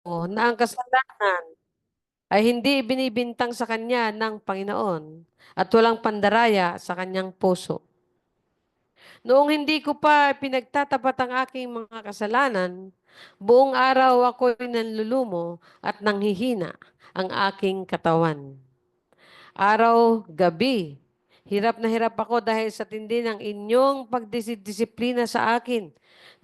na ang kasalanan ay hindi ibinibintang sa kanya ng Panginoon at walang pandaraya sa kanyang puso. Noong hindi ko pa pinagtatapat ang aking mga kasalanan, buong araw ako'y nanlulumo at nanghihina ang aking katawan. Araw, gabi, hirap na hirap ako dahil sa tindi ng inyong pagdisiplina sa akin.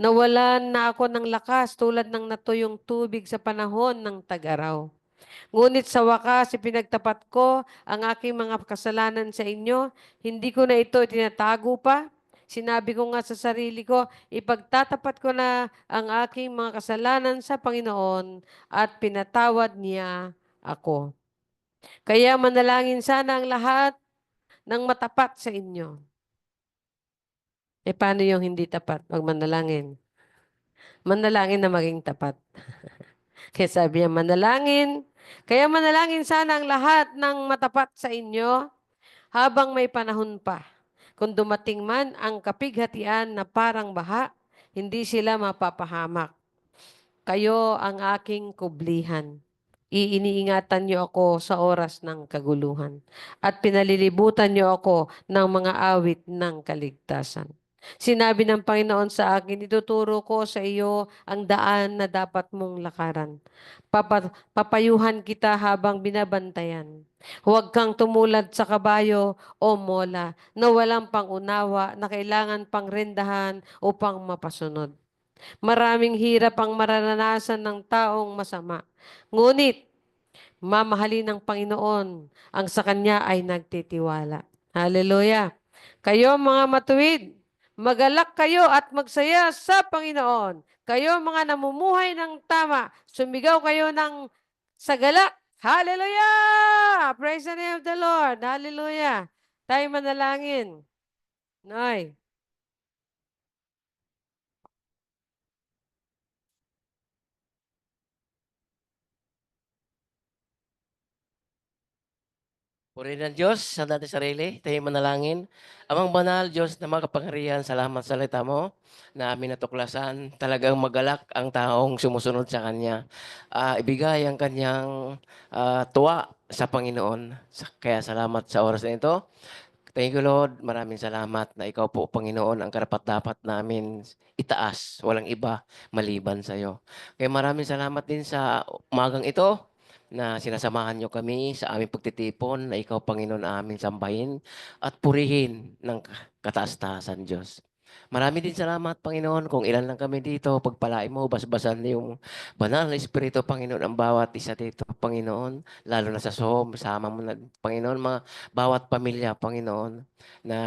Nawalan na ako ng lakas tulad ng natuyong tubig sa panahon ng tag-araw. Ngunit sa wakas, ipinagtapat ko ang aking mga kasalanan sa inyo. Hindi ko na ito tinatago pa. Sinabi ko nga sa sarili ko, ipagtatapat ko na ang aking mga kasalanan sa Panginoon at pinatawad niya ako. Kaya manalangin sana ang lahat ng matapat sa inyo. Paano yung hindi tapat? Pag manalangin. Manalangin na maging tapat. Kaya sabi niya, manalangin. Kaya manalangin sana ang lahat ng matapat sa inyo habang may panahon pa. Kung dumating man ang kapighatian na parang baha, hindi sila mapapahamak. Kayo ang aking kublihan. Iiniingatan niyo ako sa oras ng kaguluhan at pinalilibutan niyo ako ng mga awit ng kaligtasan. Sinabi ng Panginoon sa akin, ituturo ko sa iyo ang daan na dapat mong lakaran. Papayuhan kita habang binabantayan. Huwag kang tumulad sa kabayo o mola na walang pangunawa na kailangan pang rendahan upang mapasunod. Maraming hirap ang mararanasan ng taong masama. Ngunit, mamahalin ng Panginoon ang sa Kanya ay nagtitiwala. Hallelujah. Kayo mga matuwid, magalak kayo at magsaya sa Panginoon. Kayo mga namumuhay ng tama, sumigaw kayo ng sagalak. Hallelujah! Praise the name of the Lord. Hallelujah. Tayo manalangin. Noy. Purihin ng Diyos sa dating sarili, tayo manalangin. Amang banal, Diyos na makapangyarihan, salamat sa salita mo na amin natuklasan. Talagang magalak ang taong sumusunod sa Kanya. Ibigay ang Kanyang tuwa sa Panginoon. Kaya salamat sa oras na ito. Thank you, Lord. Maraming salamat na Ikaw po, Panginoon, ang karapat-dapat namin itaas. Walang iba maliban sa iyo. Kaya maraming salamat din sa umagang ito na sinasamahan niyo kami sa aming pagtitipon na Ikaw, Panginoon, aming sambahin at purihin ng kataas-taasan, Diyos. Marami din salamat, Panginoon, kung ilan lang kami dito. Pagpalain mo, basbasan yung banal na Espiritu, Panginoon, ang bawat isa dito, Panginoon. Lalo na sa Zoom, sama mo na, Panginoon, mga bawat pamilya, Panginoon, na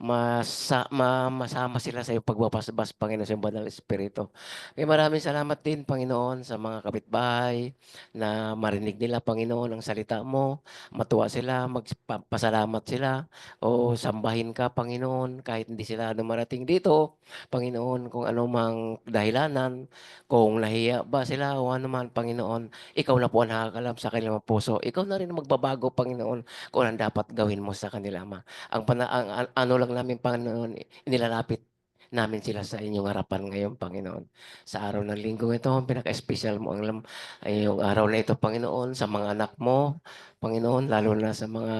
masama sila sa iyong pagbabasbas, Panginoon, sa iyong banal na Espiritu. Kaya maraming salamat din, Panginoon, sa mga kapitbahay na marinig nila, Panginoon, ang salita mo. Matuwa sila, magpasalamat sila, o sambahin ka, Panginoon, kahit hindi sila dumarating dito, Panginoon, kung anumang dahilanan, kung nahiya ba sila o ano man, Panginoon, ikaw na po ang nakakalam sa kanilang puso. Ikaw na rin ang magbabago, Panginoon, kung ano dapat gawin mo sa kanila, Ama. Ano lang namin, Panginoon, inilalapit namin sila sa inyong harapan ngayon, Panginoon. Sa araw ng linggo ito, ang pinaka-espesyal mo ang ay yung araw na ito, Panginoon, sa mga anak mo, Panginoon, lalo na sa mga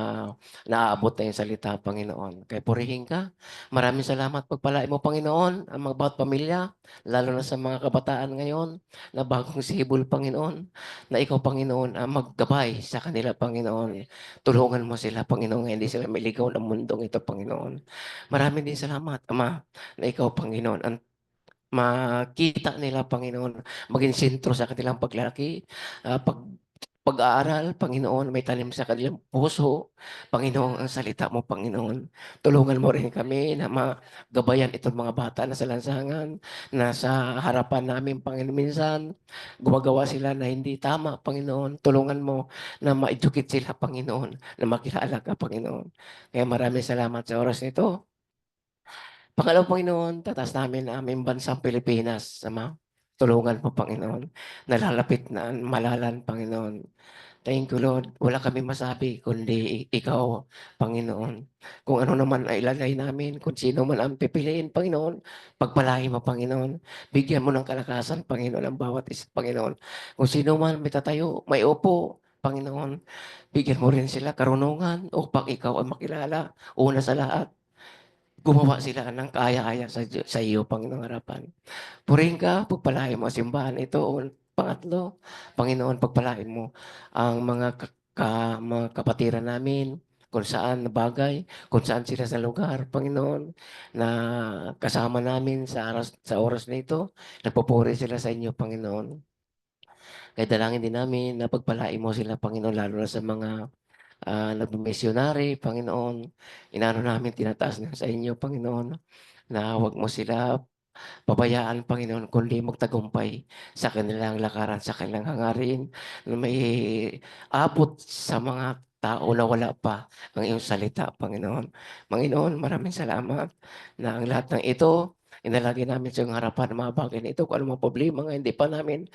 naaabot na yung salita, Panginoon. Kaya purihin ka. Maraming salamat. Pagpalain mo, Panginoon, ang mga bawat pamilya, lalo na sa mga kabataan ngayon, na bagong sibol, Panginoon, na ikaw, Panginoon, ang maggabay sa kanila, Panginoon. Tulungan mo sila, Panginoon, hindi sila maligaw ng mundong ito, Panginoon. Maraming din salamat, Ama, na ikaw, Panginoon, ang makita nila, Panginoon, maging sentro sa kanilang paglalaki, pag-aaral, Panginoon, may talim sa kanilang puso. Panginoon, ang salita mo, Panginoon. Tulungan mo rin kami na magabayan itong mga bata na sa lansangan, na sa harapan namin, Panginoon, minsan, gumagawa sila na hindi tama, Panginoon. Tulungan mo na ma-educate sila, Panginoon, na makilala ka, Panginoon. Kaya maraming salamat sa oras nito. Pangalawa, Panginoon, tatas namin ang aming bansang Pilipinas, Ama. Tulungan po, Panginoon. Nalalapit na malalan, Panginoon. Thank you, Lord. Wala kaming masabi kundi ikaw, Panginoon. Kung ano naman ay ilalagay namin, kung sino man ang pipiliin, Panginoon, pagpalain mo, Panginoon. Bigyan mo ng kalakasan, Panginoon, ang bawat isa, Panginoon. Kung sino man may tatayo, may upo, Panginoon, bigyan mo rin sila karunungan upang ikaw ang makilala. Una sa lahat, gumawa sila ng kaya-kaya sa iyo, Panginoong harapan. Purihin ka, pagpalain mo ang simbahan ito. O pangatlo, Panginoon, pagpalain mo ang mga kapatiran namin, kung saan na bagay, kung saan sila sa lugar, Panginoon, na kasama namin sa oras na ito. Nagpupuri sila sa inyo, Panginoon. Kaya dalangin din namin na pagpalain mo sila, Panginoon, lalo na sa mga nagmimissionary, Panginoon. Inaano namin, tinataas na sa inyo, Panginoon, na huwag mo sila pabayaan, Panginoon, kundi magtagumpay sa kanilang lakaran, sa kanilang hangarin, na may abot sa mga tao na wala pa ang iyong salita, Panginoon. Panginoon, maraming salamat na ang lahat ng ito, inalagay namin sa iyong harapan ang mga bagay na ito, kung ano mga problema nga hindi pa namin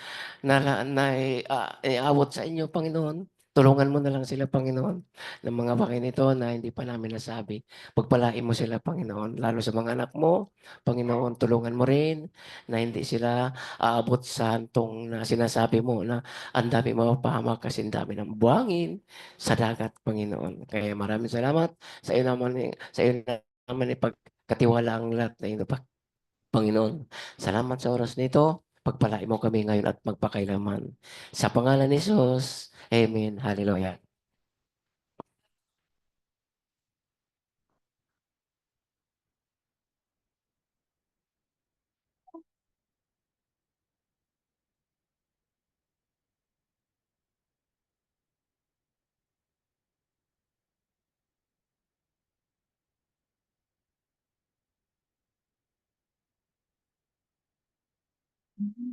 iabot sa inyo, Panginoon. Tulungan mo na lang sila, Panginoon, ng mga bagay nito na hindi pa namin nasabi. Pagpalain mo sila, Panginoon, lalo sa mga anak mo, Panginoon, tulungan mo rin na hindi sila aabot sa hantong na sinasabi mo na ang dami mapapahamak kasi ang dami ng buhangin sa dagat, Panginoon. Kaya maraming salamat sa iyo naman ipagkatiwala ang lahat na ito, Panginoon. Salamat sa oras nito. Pagpalain mo kami ngayon at magpakailaman. Sa pangalan ni Jesus, Amen. Hallelujah.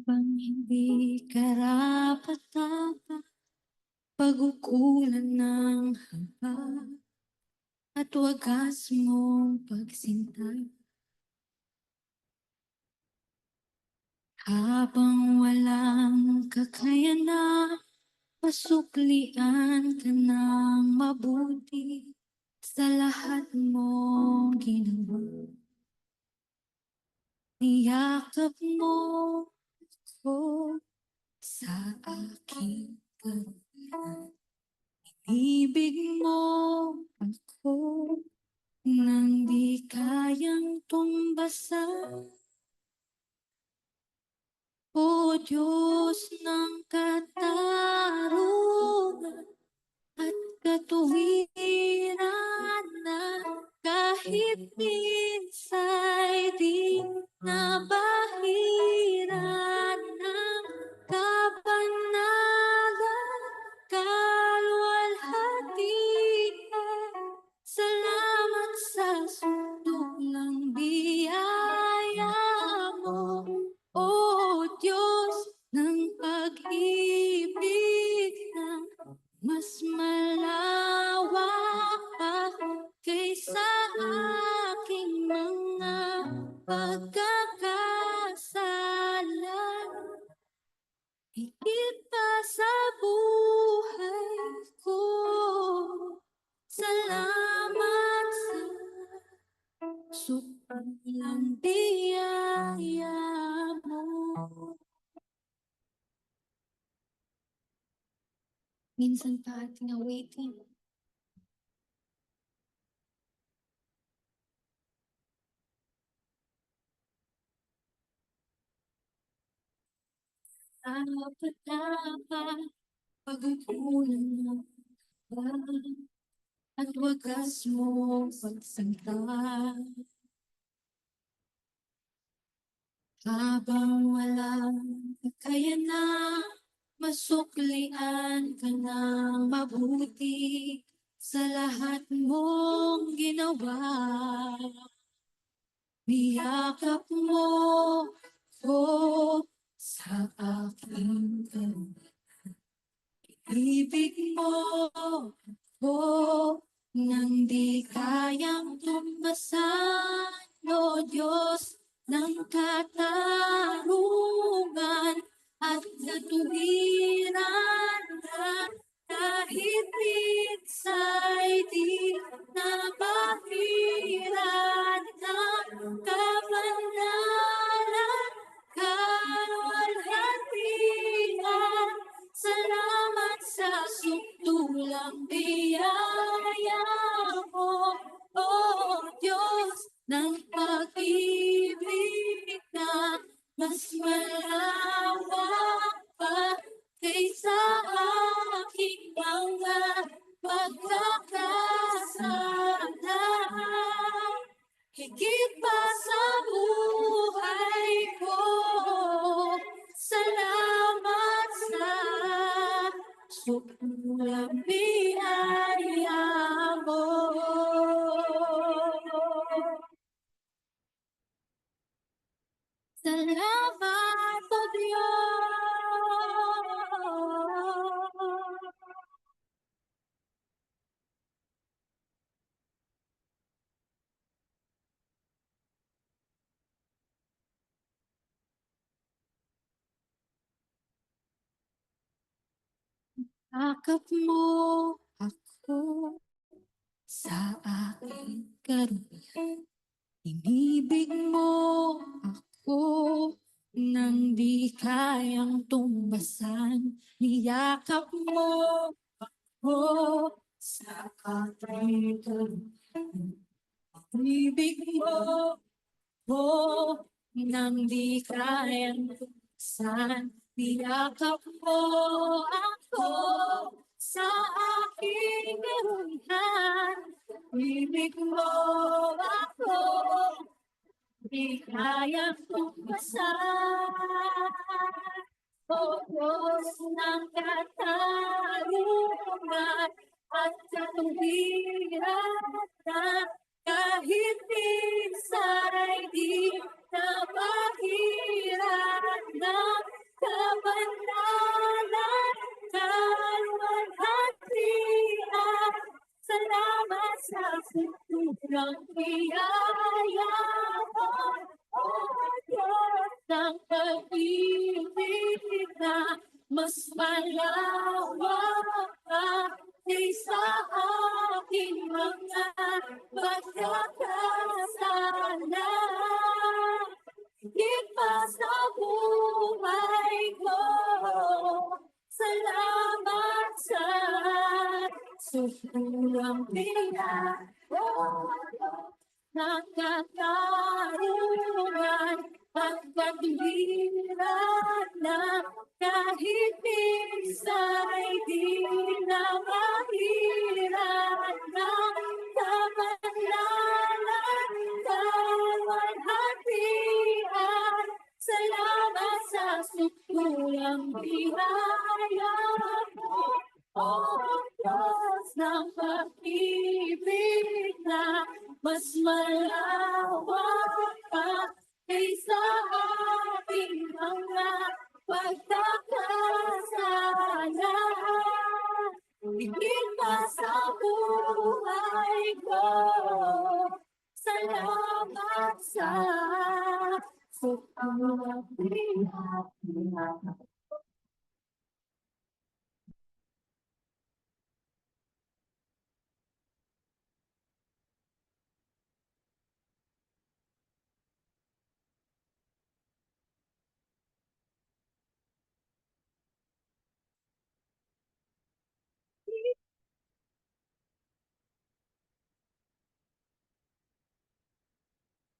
Bang hindi karapat-dapat pag-ukulan ng habag at wagas mong pagsinta habang walang kakayanan, pasuklian ka ng mabuti sa lahat mong ginawa. Niyakap mo ko sa aking kahilingan. Ibig mo ako nang di kayang tumbasan. O Diyos ng katarungan at katuwiran na kahit minsa'y di nabahiran ng kabanalan, kalwalhatian. Salamat sa suntulang biyaya mo, O Diyos ng pag-ibig na mas malawak pa kaysa aking mga pagkakasala. Higit pa sa buhay ko, salamat sa supalang biyaya mo. Minsan pa ating awitin. Dapat pag-ukulan ng habag at wagas mo pagsangka habang walang kakayanan, masuklian ka ng mabuti sa lahat mong ginawa. Niyakap mo ko sa aking kahilingan. Ibig mo ko nang di kayang tumbasan, O Diyos ng katarungan at katuwiran na kahit minsa'y di napahiran ng kabanalan, kaluwalhatian. Salamat sa sukdulang biyaya mo, O Diyos ng pag-ibig na mas malawak pa kaysa aking mga pagkakasala. Higit pa sa buhay ko, salamat sa sukdulang biyaya mo. Salamat, O Diyos. Akap mo ako sa aking karumihan. Inibig mo ako nang di kayang tumbasan. Niyakap mo ako sa aking karumihan. Inibig mo ako nang di kayang tumbasan. Niyakap mo ako sa aking karumihan. Ibig mo ako, di kayang tumbasan. O Diyos ng katarungan at katuwiran na kahit minsa'y di napahiran ng kabanalan, kaluwalhatian. Salamat sa sukdulang biyaya mo, O Diyos ng pag-ibig na mas malawak pa kaysa aking mga pagkakasala. Higit pa sa buhay ko, salamat sa sukdulang biyaya mo. Nakakarungan at pagbiran na kahit minsa'y di na mahiran ng kabanalan, kaluwalhatian. Salamat sa sukdulang biyaya mo, O Diyos ng pag-ibig na mas malawak pa kaysa aking mga pagkakasala. Higit pa sa buhay ko, salamat sa sukdulang biyaya mo.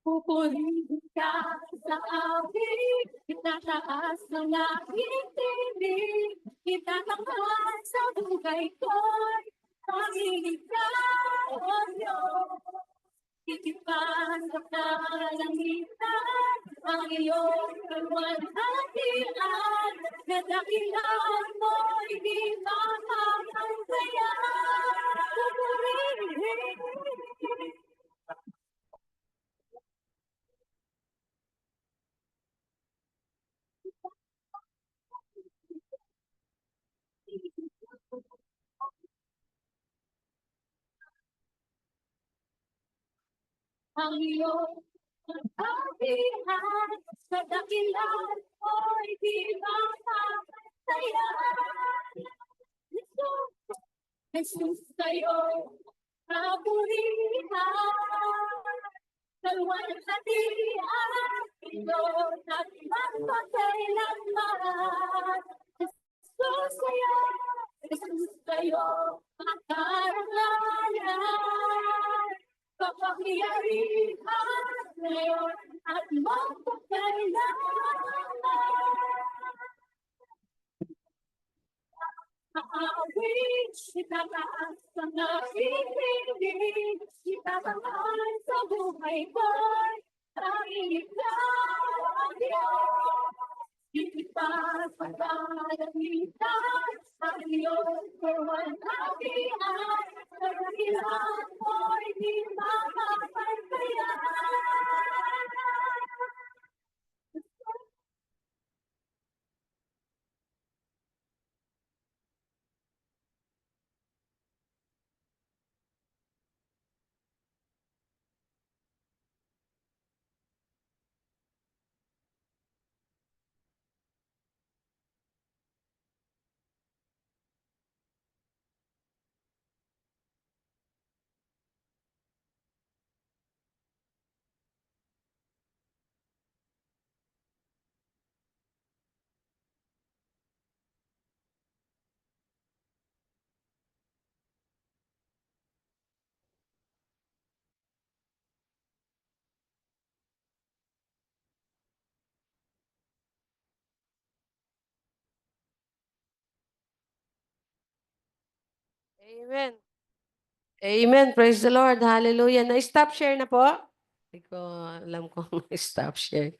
Pupurihin ka sa aking itataas ng aking tinig. Itatanghal sa buhay ko'y pag-ibig ka, O Diyos. Titipan sa kalangitan ang iyong kaluwalhatian. Kadakilan mo'y di makapantayan. Pupurihin ang iyong kapihan, sa dakilan mo'y di mapapatayan. Jesus sa'yo, kapurihan. Kaluwanan sa tiyan, Pinoy, at magpakailanman. Jesus sa'yo, Jesus sa'yo, makarangalan. Kapangyarihan ngayon at magpakailanman. Aawit, itataas ang nakikinig, itatangan sa buhay ko'y tanging ikaw ang Diyos. Itipas pagkalamitan, ang iyong kawanatian, kadahilan mo'y di makapantayan. Amen. Amen. Praise the Lord. Hallelujah. Na-stop share na po? Hindi ko alam kung na-stop share.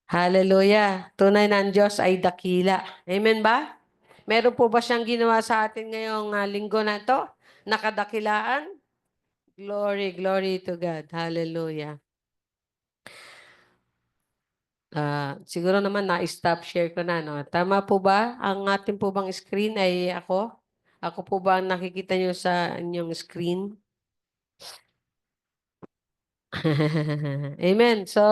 Hallelujah. Tunay na ang Diyos ay dakila. Amen ba? Meron po ba siyang ginawa sa atin ngayong linggo na to? Nakadakilaan? Glory, glory to God. Hallelujah. Siguro naman na-stop share ko na, no? Tama po ba? Ang ating po bang screen ay ako? Ako po ba ang nakikita nyo sa inyong screen? Amen. So,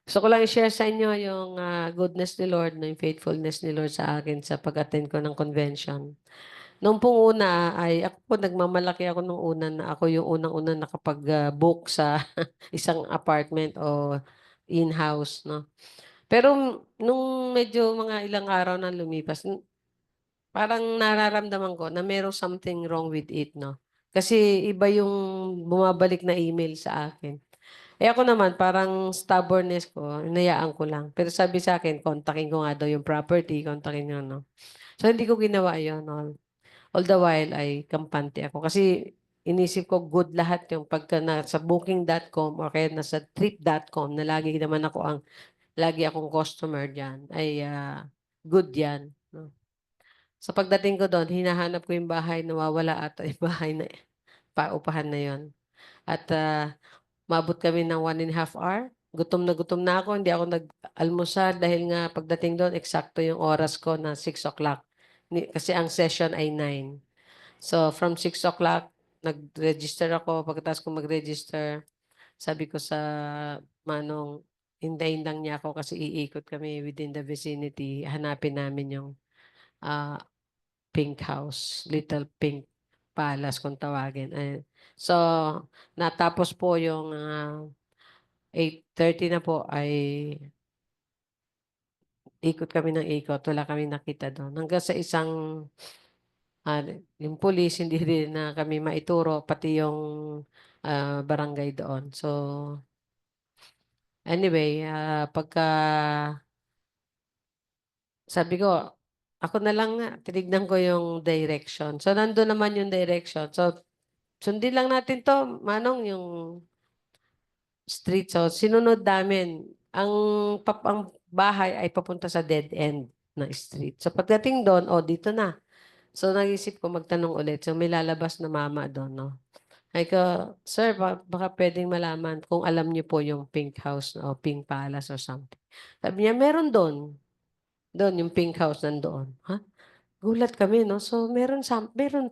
gusto ko lang i-share sa inyo yung goodness ni Lord, no, yung faithfulness ni Lord sa akin sa pag-attend ko ng convention. Nung pong una ay ako po nagmamalaki ako nung una na ako yung unang-una nakapag-book sa isang apartment o in-house, no. Pero nung medyo mga ilang araw na lumipas, parang nararamdaman ko na merong something wrong with it, no. Kasi iba yung bumabalik na email sa akin. Eh ako naman, parang stubbornness ko, hinayaan ko lang. Pero sabi sa akin, kontakin ko nga daw yung property, kontakin nyo, no. So, hindi ko ginawa yun, no. All the while ay kampante ako. Kasi inisip ko good lahat yung pagka sa booking.com or kaya nasa trip.com na lagi akong customer diyan ay good yan. No? Sa pagdating ko doon, hinahanap ko yung bahay, nawawala ata yung bahay na paupahan na yon. At mabot kami ng 1.5 hour. Gutom na ako. Hindi ako nag-almusal dahil nga pagdating doon, eksakto yung oras ko na 6 o'clock. Kasi ang session ay 9. So, from 6 o'clock, nag-register ako. Pagkatapos ko mag-register, sabi ko sa manong, hintayin lang niya ako kasi iikot kami within the vicinity. Hanapin namin yung ah, pink house, little pink palace kung tawagin. So, natapos po yung 8:30 na po ay ikot kami ng ikot. Wala kami nakita doon. Hanggang sa isang Ah, yung police, hindi rin na kami maituro, pati yung barangay doon. So, anyway, pagka sabi ko, ako na lang nga, tinignan ko yung direction. So, nandun naman yung direction. So, sundin lang natin to, Manong, yung street. So, sinunod namin. Ang bahay ay papunta sa dead end na street. So, pagdating doon, dito na. So, nag-isip ko magtanong ulit. So, may lalabas na mama doon, no? Ay ko, sir, baka pwedeng malaman kung alam niyo po yung pink house o pink palace or something. Sabi niya, meron doon. Doon, yung pink house nandoon. Ha? Gulat kami, no? So, meron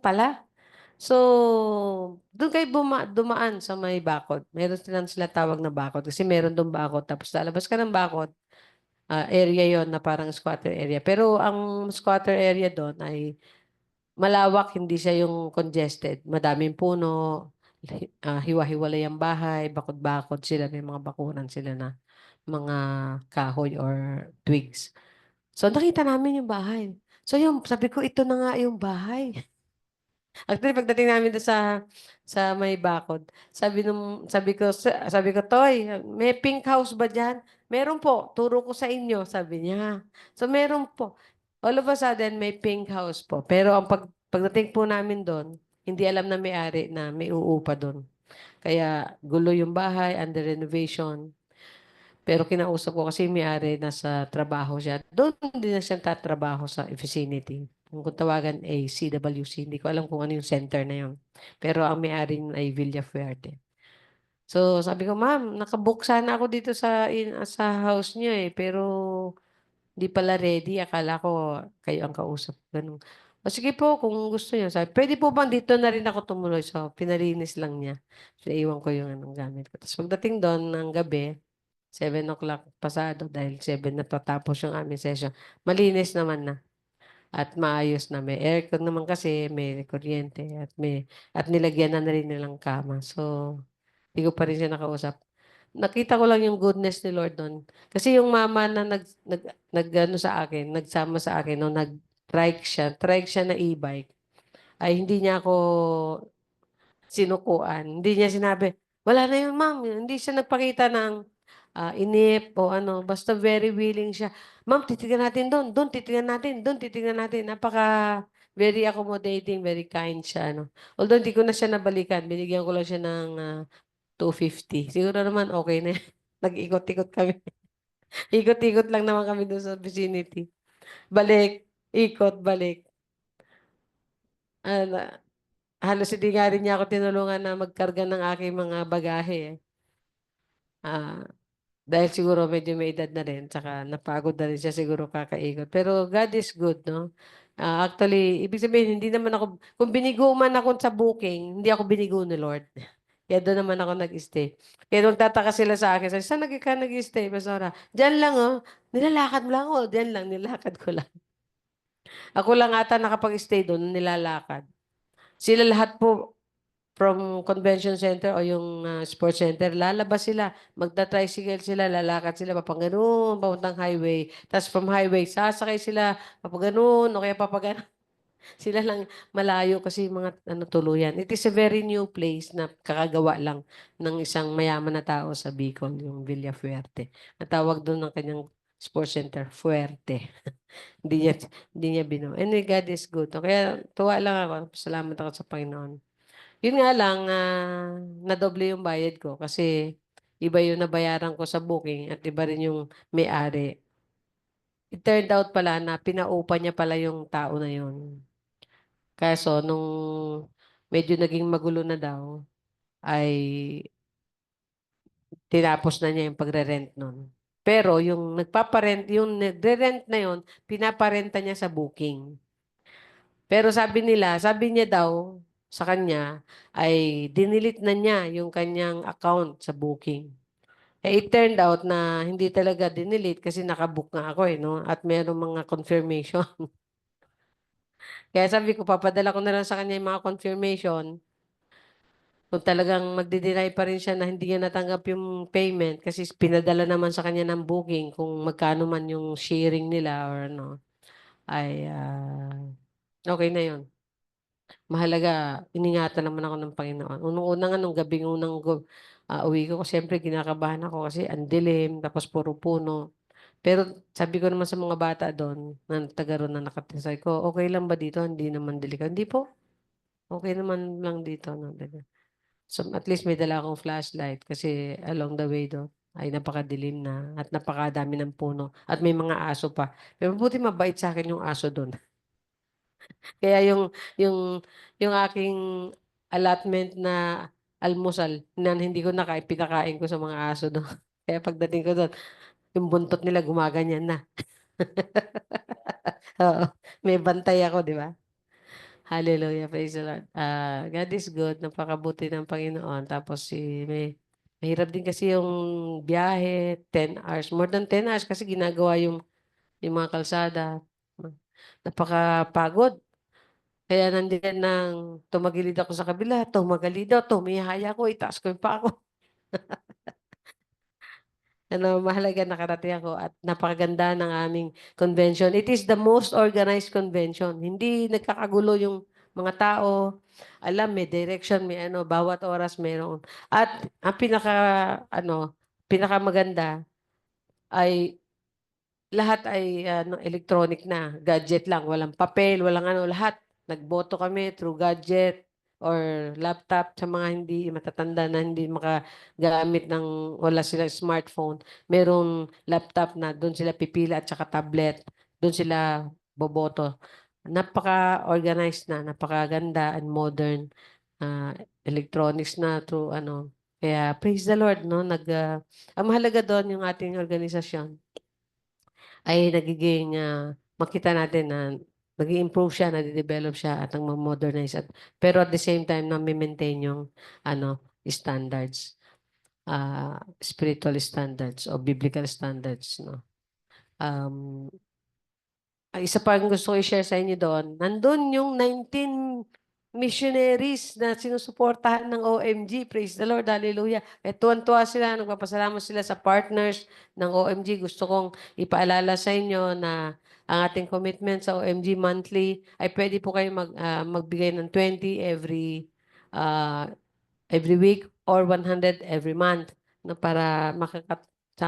pala. So, doon kayo dumaan sa may bakod. Meron sila tawag na bakod. Kasi meron doon bakod. Tapos lalabas ka ng bakod, area yon na parang squatter area. Pero ang squatter area doon ay malawak, hindi siya yung congested. Madaming puno, hiwa-hiwalay ang bahay, bakod-bakod sila, may mga bakuran sila na mga kahoy or twigs. So nakita namin yung bahay. So yung sabi ko, ito na nga yung bahay. Actually, pagdating namin doon sa may bakod, sabi ko, Toy, may pink house ba diyan? Meron po, turo ko sa inyo, sabi niya. So meron po. All of a sudden, may pink house po. Pero ang pagdating po namin doon, hindi alam na may-ari na may uupa doon. Kaya gulo yung bahay, under renovation. Pero kinausap ko kasi yung may-ari nasa trabaho siya. Doon din na siya tatrabaho sa vicinity. Kung tawagan ay CWC. Hindi ko alam kung ano yung center na yun. Pero ang may-ari nun ay Villafuerte. So sabi ko, ma'am, nakabook sana ako dito sa house niyo eh. Pero di pala ready. Akala ko kayo ang kausap. Ganun. O sige po, kung gusto niyo. Sabi, pwede po bang dito na rin ako tumuloy? So, pinalinis lang niya. So, iwan ko yung anong gamit ko. Tapos pagdating doon ng gabi, 7 o'clock pasado dahil 7 natatapos yung aming session. Malinis naman na at maayos na. May aircon naman kasi, may kuryente at nilagyan na rin nilang kama. So, hindi ko pa rin siya nakausap. Nakita ko lang yung goodness ni Lord doon. Kasi yung mama na ano sa akin, nagsama sa akin, no, trike siya na e-bike, ay hindi niya ako sinukuan. Hindi niya sinabi, wala na yun, ma'am. Hindi siya nagpakita ng inip o ano. Basta very willing siya. Ma'am, titignan natin doon. Doon, titignan natin. Doon, titignan natin. Very accommodating, very kind siya. Ano. Although hindi ko na siya nabalikan. Binigyan ko lang siya ng 250. Siguro naman okay na yan. Nag-ikot-ikot kami. Ikot-ikot lang naman kami doon sa vicinity. Balik, ikot, balik. Ano, halos hindi nga rin niya ako tinulungan na magkarga ng aking mga bagahe. Ah, dahil siguro medyo may edad na rin, tsaka napagod na rin siya siguro kakaikot. Pero God is good, no? Actually, ibig sabihin, hindi naman ako, kung binigo man ako sa booking, hindi ako binigo ni Lord. Kaya doon naman ako nag-stay. Kaya magtataka sila sa akin, sabi, saan ka nag-stay, Pastora? Diyan lang, oh. Nilalakad mo lang, oh. Diyan lang, nilakad ko lang. Ako lang ata nakapag-stay doon, nilalakad. Sila lahat po, from convention center o yung sports center, lalabas sila, magta-tricycle sila, lalakad sila, papaganoon, papuntang highway. Tapos from highway, sasakay sila, papaganoon, o kaya papaganoon. Sila lang malayo kasi mga ano, tuluyan. It is a very new place na kakagawa lang ng isang mayaman na tao sa Bicol, yung Villafuerte. Natawag doon ng kanyang sports center, Fuerte. Hindi niya, hindi niya Anyway, God is good. Kaya tuwa lang ako. Salamat ako sa Panginoon. Yun nga lang, nadoble yung bayad ko kasi iba yung nabayaran ko sa booking at iba rin yung may-ari. It turned out pala na pinaupa niya pala yung tao na yun. Kaso, nung medyo naging magulo na daw, ay tinapos na niya yung pagre-rent nun. Pero yung nagre-rent na yun, pinaparenta niya sa booking. Pero sabi niya daw sa kanya, ay dinilit na niya yung kanyang account sa booking. It turned out na hindi talaga dinilit kasi nakabook nga ako eh, no? At meron mga confirmation. Kaya sabi ko, papadala ko na lang sa kanya yung mga confirmation. Kung talagang magdi-deny pa rin siya na hindi niya natanggap yung payment kasi pinadala naman sa kanya ng booking kung magkano man yung sharing nila or ano, ay okay na yun. Mahalaga, iningatan naman ako ng Panginoon. Unang-una nga, nung gabing uwi ko, siyempre kinakabahan ako kasi ang dilim, tapos puro puno. Pero sabi ko naman sa mga bata doon, na taga roon na nakatira, sabi ko, okay lang ba dito? Hindi naman delikado. Hindi po. Okay naman lang dito. No? So at least may dala akong flashlight kasi along the way doon ay napakadilim na at napakadami ng puno at may mga aso pa. Pero buti mabait sa akin yung aso doon. Kaya yung yung aking allotment na almusal na hindi ko pinakain ko sa mga aso doon. Kaya pagdating ko doon, yung buntot nila gumaganyan na. Oo, may bantay ako, di ba? Hallelujah, praise the Lord. God is good, napakabuti ng Panginoon. Tapos mahirap din kasi yung biyahe, 10 hours, more than 10 hours kasi ginagawa yung mga kalsada. Napakapagod. Kaya nandiyan nang tumagilid ako sa kabila, tumagilid daw, tumihaya ako, itaas ko yung paa ko. Mahalaga nakarating ako at napakaganda ng aming convention. It is the most organized convention. Hindi nagkakagulo yung mga tao. Alam, may direction, may bawat oras meron. At ang pinakamaganda ay lahat ay electronic na, gadget lang, walang papel, walang lahat. Nagboto kami through gadget or laptop sa mga hindi matatanda na hindi makagamit ng wala silang smartphone. Merong laptop na doon sila pipila at saka tablet. Doon sila boboto. Napaka-organized na, napakaganda and modern electronics na through Kaya praise the Lord, no? Ang mahalaga doon yung ating organisasyon ay nagiging makita natin na nag-i-improve siya, nade-develop siya at ang modernize pero at the same time na maintain yung standards, spiritual standards o biblical standards, no. Um, ang isa pa ang gusto ko i-share sa inyo doon, nandun yung 19 missionaries na sinusuportahan ng OMG. Praise the Lord. Hallelujah. At tuwan-tuwa sila. Nagpapasalamat sila sa partners ng OMG. Gusto kong ipaalala sa inyo na ang ating commitment sa OMG monthly ay pwede po kayo magbigay ng 20 every week or 100 every month na para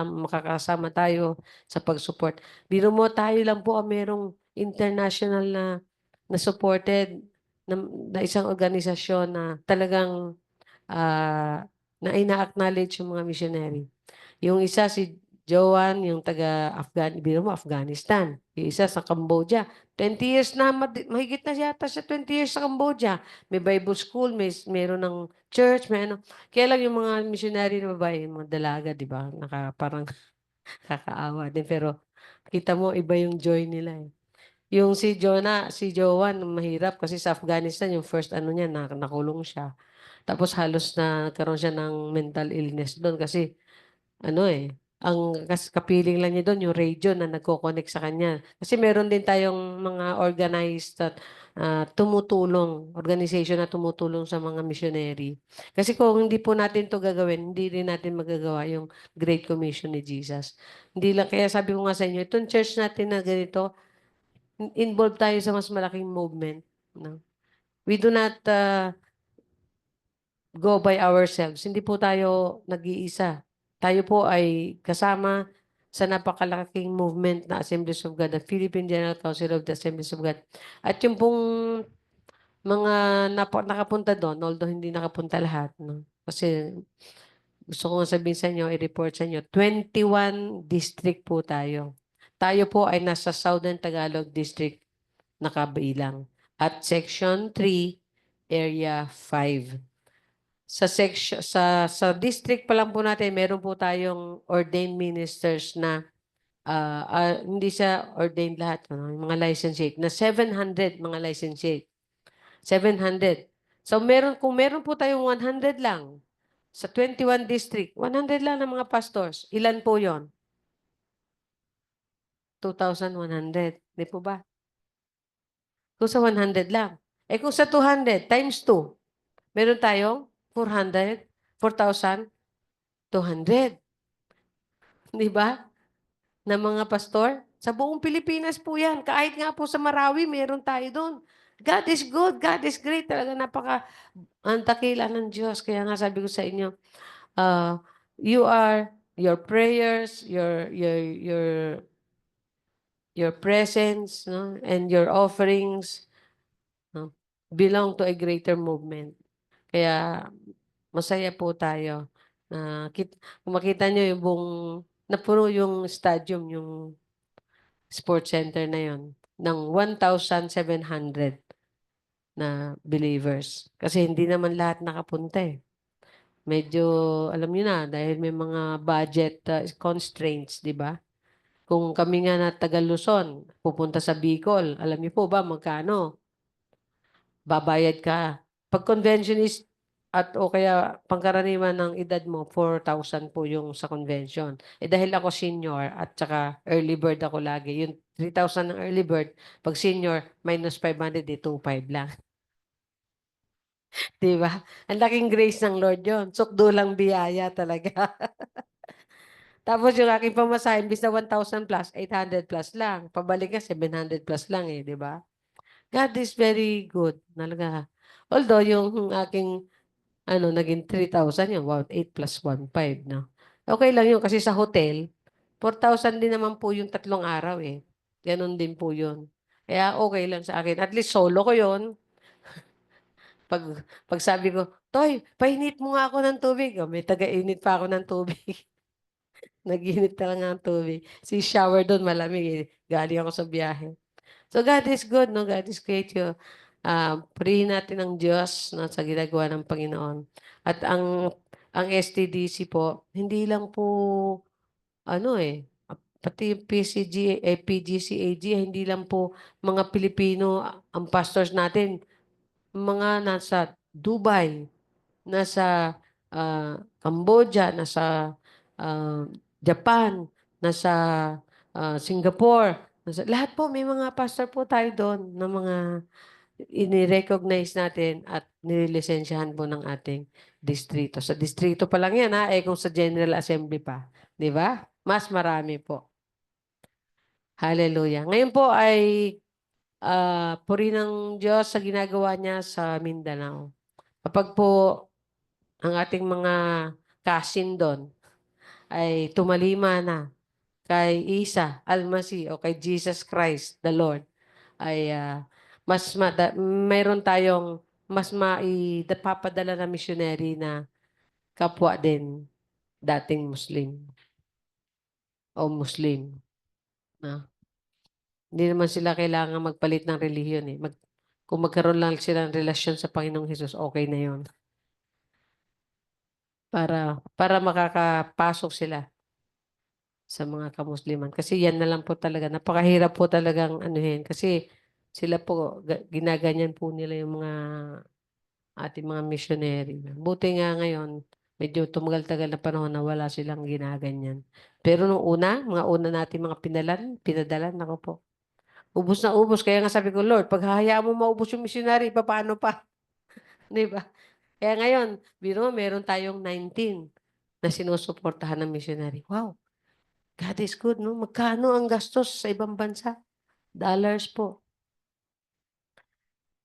makakasama tayo sa pag-support. Biro mo tayo lang po ang merong international na supported na isang organisasyon na talagang na ina-acknowledge yung mga missionary. Yung isa si Joan, yung biro mo, Afghanistan. Yung isa sa Cambodia. 20 years na, mahigit na yata siya 20 years sa Cambodia. May Bible school, meron ng church, may Kaya lang yung mga missionary na babae, yung mga dalaga, di ba? Parang kakaawa din. Pero kita mo, iba yung joy nila eh. Yung si Joan, mahirap kasi sa Afghanistan, yung first niya, nakulong siya. Tapos halos na nagkaroon siya ng mental illness doon kasi ang kapiling lang niya doon yung radio na nagko-connect sa kanya. Kasi meron din tayong mga organized at organization na tumutulong sa mga missionary. Kasi kung hindi po natin to gagawin, hindi rin natin magagawa yung Great Commission ni Jesus. Hindi lang, kaya sabi ko nga sa inyo, itong church natin na ganito, involved tayo sa mas malaking movement. No? We do not go by ourselves. Hindi po tayo nag-iisa. Tayo po ay kasama sa napakalaking movement na Assemblies of God, the Philippine General Council of the Assemblies of God. At yung pong mga nakapunta doon, although hindi nakapunta lahat, no? Kasi gusto ko nga sabihin sa inyo, i-report sa inyo, 21 district po tayo. Tayo po ay nasa Southern Tagalog District nakabilang. At Section 3, Area 5. Sa district pa lang po natin, meron po tayong ordained ministers na hindi siya ordained lahat, yung mga licensate, na 700 mga licensate. 700. So kung meron po tayong 100 lang sa 21 district, 100 lang ng mga pastors. Ilan po 'yon? 2,100. Di po ba? Kung sa 100 lang. Kung sa 200 times 2, meron tayong 400, 4,200. Di ba? Na mga pastor. Sa buong Pilipinas po yan. Kahit nga po sa Marawi, meron tayo doon. God is good. God is great. Talaga ang dakila ng Diyos. Kaya nga sabi ko sa inyo, your prayers, your presence, no, and your offerings, no, belong to a greater movement. Kaya masaya po tayo. Kung makita nyo yung napuno yung stadium, yung sports center na yon ng 1,700 na believers. Kasi hindi naman lahat nakapunta eh. Medyo, alam niyo na, dahil may mga budget constraints, di ba? Kung kami nga na taga Luzon, pupunta sa Bicol, alam niyo po ba magkano? Babayad ka. Pag convention is at o kaya pangkaraniwan ng edad mo, 4,000 po yung sa convention. Eh dahil ako senior at saka early bird ako lagi, yung 3,000 ng early bird, pag senior, minus 500, 2,500 lang. Di ba? Ang laking grace ng Lord yon. Sukdo lang biyaya talaga. Tapos yung aking pamasahe, imbis na 1,000 plus, 800 plus lang. Pabalik ka, 700 plus lang eh, di ba? God is very good. Talaga. Although yung aking naging 3,000 yun. Wow, 8 plus 1,500, no? Okay lang yun kasi sa hotel, 4,000 din naman po yung 3 araw eh. Ganon din po yun. Kaya okay lang sa akin. At least solo ko yun. Pag sabi ko, Toy, painit mo nga ako ng tubig. O, may taga-init pa ako ng tubig. Nag-init talaga ng tubig. Si shower doon malamig eh. Galing ako sa biyahe. So God is good, no? God is great. Purihin natin ang Diyos no, sa ginagawa ng Panginoon. At ang STDC po, hindi lang po, pati yung PGCAG, hindi lang po mga Pilipino, ang pastors natin, mga nasa Dubai, nasa Cambodia, nasa ah, Japan, nasa Singapore, lahat po may mga pastor po tayo doon na mga ini-recognize natin at nililisensyahan po ng ating distrito. Sa distrito pa lang yan kung sa General Assembly pa. Di ba? Mas marami po. Hallelujah. Ngayon po ay puri ng Diyos sa ginagawa niya sa Mindanao. Kapag po ang ating mga kasin doon ay tumalima na kay Isa Almasi o kay Jesus Christ the Lord, ay mayroon tayong mas papadala na missionary na kapwa din dating Muslim o Muslim. Na. Hindi naman sila kailangan magpalit ng relihiyon eh. Kung magkaroon lang sila ng relasyon sa Panginoong Hesus, okay na yon. Para makakapasok sila sa mga kamusliman. Kasi yan na lang po talaga. Napakahirap po talagang anuhin. Kasi sila po, ginaganyan po nila yung mga ating mga missionary. Buti nga ngayon, medyo tumagal-tagal na panahon na wala silang ginaganyan. Pero nung mga una natin mga pinadalan, ako po. Ubus na ubus. Kaya nga sabi ko, Lord, pag hahayaan mo maubos yung missionary, paano pa? Di ba? Kaya ngayon, biro mo, meron tayong 19 na sinusuportahan ng missionary. Wow, God is good, no? Magkano ang gastos sa ibang bansa? Dollars po.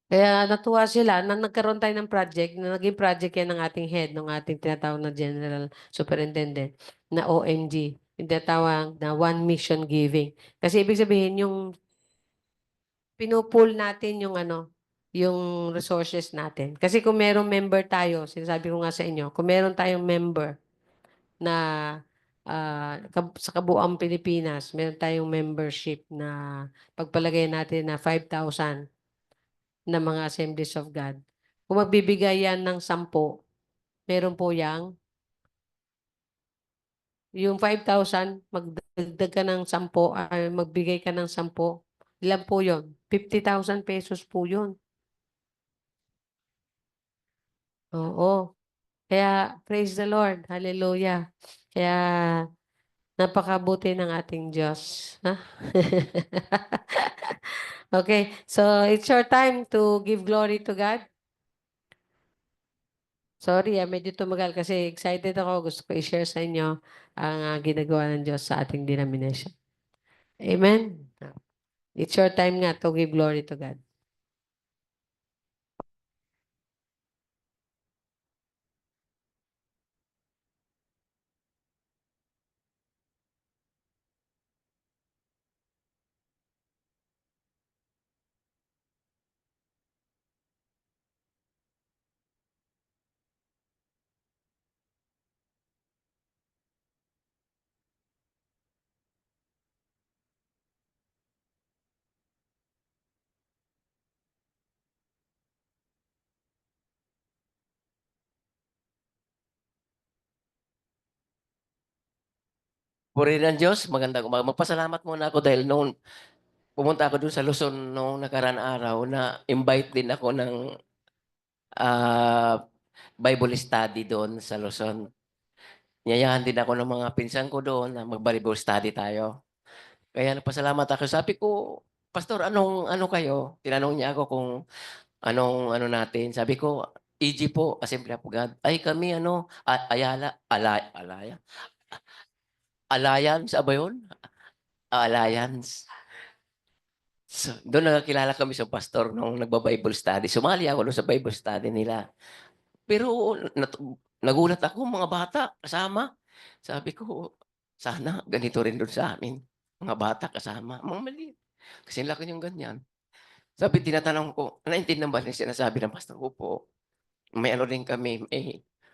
Kaya natuwa sila na nagkaroon tayo ng project, na naging project yan ng ating head, ng ating tinatawag na General Superintendent, na OMG, yung tinatawag na One Mission Giving. Kasi ibig sabihin, yung pinupool natin yung resources natin. Kasi kung merong member tayo, sinasabi ko nga sa inyo, kung meron tayong member na sa kabuuang Pilipinas, meron tayong membership na pagpalagay natin na 5,000 na mga Assemblies of God. Kung magbibigay yan ng 10, meron po yung 5,000, magdagdag ka ng 10, magbigay ka ng 10, ilan po yun? 50,000 pesos po yun. Oo. Kaya, praise the Lord. Hallelujah. Kaya, napakabuti ng ating Diyos. Ha? Okay, so it's your time to give glory to God. Sorry, medyo tumagal kasi excited ako. Gusto ko i-share sa inyo ang ginagawa ng Diyos sa ating denomination. Amen? It's your time nga to give glory to God. Purihin ng Diyos, magandang umaga. Magpasalamat muna ako dahil noon pumunta ako dun sa Luzon noong nakaraan araw na invite din ako ng Bible study doon sa Luzon. Niyayahan din ako ng mga pinsan ko doon na mag-Bible study tayo. Kaya nagpasalamat ako. Sabi ko, Pastor, anong ano kayo? Tinanong niya ako kung anong ano natin. Sabi ko, EG po, Assembly of God. Ay kami Alliance, ba yun? Alliance. So, doon nakakilala kami sa pastor nung nagba-Bible study. Sumali ako doon sa Bible study nila. Pero nagulat ako, mga bata kasama. Sabi ko, sana ganito rin doon sa amin. Mga bata kasama, mga maliit. Kasi laki yung ganyan. Sabi, tinatanong ko, naintindihan ba yung sinasabi ng pastor ko po? May ano rin kami,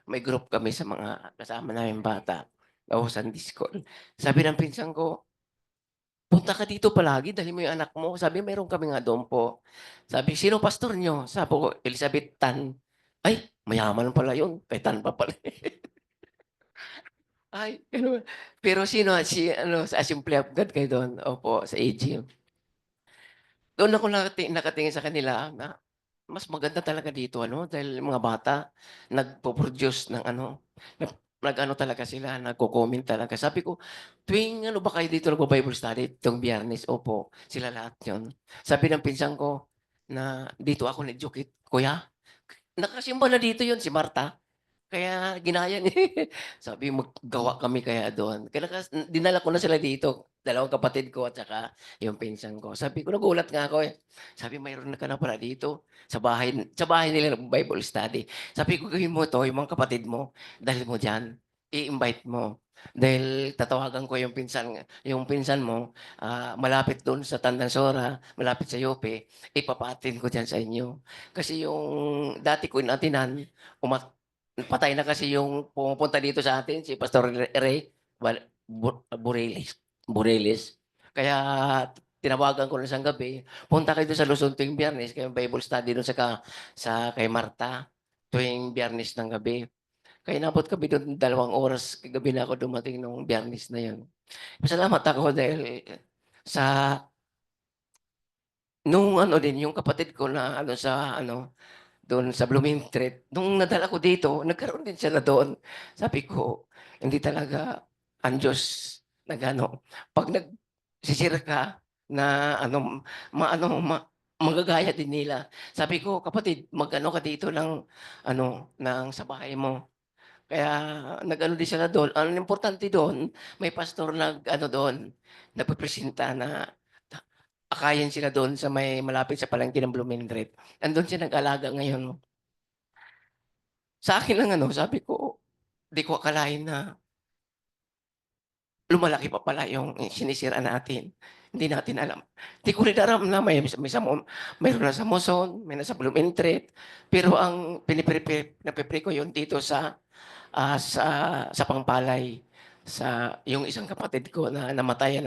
may group kami sa mga kasama namin bata. O Sunday school. Sabi ng pinsan ko, punta ka dito palagi, dali mo yung anak mo. Sabi, mayroon kami nga doon po. Sabi, sino pastor nyo? Sabi ko, Elizabeth Tan. Ay, mayaman pala yun. Kay Tan pa pala. Ay, ano. Pero sino, sa Assembly of God kayo doon? Opo, sa AG. Doon ako nakatingin sa kanila na mas maganda talaga dito, dahil mga bata, nagpo-produce ng nag-ano talaga sila, nagko-comment talaga. Sabi ko, tuwing ba kayo dito nagbo-Bible study, itong Biyernes, opo, sila lahat yon. Sabi ng pinsan ko, na dito ako nag-jukit, kuya, nakasimba na dito yon si Marta. Kaya ginaya niya. Sabi maggawa kami kaya doon. Kaya dinala ko na sila dito. Dalawang kapatid ko at saka yung pinsan ko. Sabi ko, nagulat nga ako eh. Sabi, mayroon na ka na pala dito. Sa bahay nila ng Bible study. Sabi ko, gawin mo to, yung mga kapatid mo. Dahil mo dyan. I-invite mo. Dahil tatawagan ko yung pinsan mo, malapit doon sa Tandansora, malapit sa Yope, ipapatin ko dyan sa inyo. Kasi yung dati ko inatinan, patay na kasi yung pumupunta dito sa atin, si Pastor Ray Bureles. Kaya tinawagan ko na isang gabi, punta kayo doon sa Luzon tuwing Biyernes, kayo Bible study doon sa kay Marta, tuwing Biyernes ng gabi. Kaya inabot kami doon 2 oras, gabi na ako dumating nung Biyernes na yun. Salamat ako dahil sa nung din, yung kapatid ko na doon sa Blumentritt, nung nadala ko dito, nagkaroon din siya na doon. Sabi ko, hindi talaga ang Diyos nag-ano. Pag nagsisira ka na magagaya din nila. Sabi ko, kapatid, mag-ano ka dito ng sa bahay mo. Kaya nag-ano din siya na doon. Ang importante doon, may pastor doon, nagpepresenta na akayin sila doon sa may malapit sa palengke ng Blumentritt. Andun siya nag-alaga ngayon. Sa akin lang sabi ko, di ko akalain na lumalaki pa pala yung sinisira natin. Hindi natin alam. Di ko rin alam na mayroon na sa Muson, may nasa Blumentritt. Pero ang napipre ko yun dito sa Pangpalay. Yung isang kapatid ko na namatay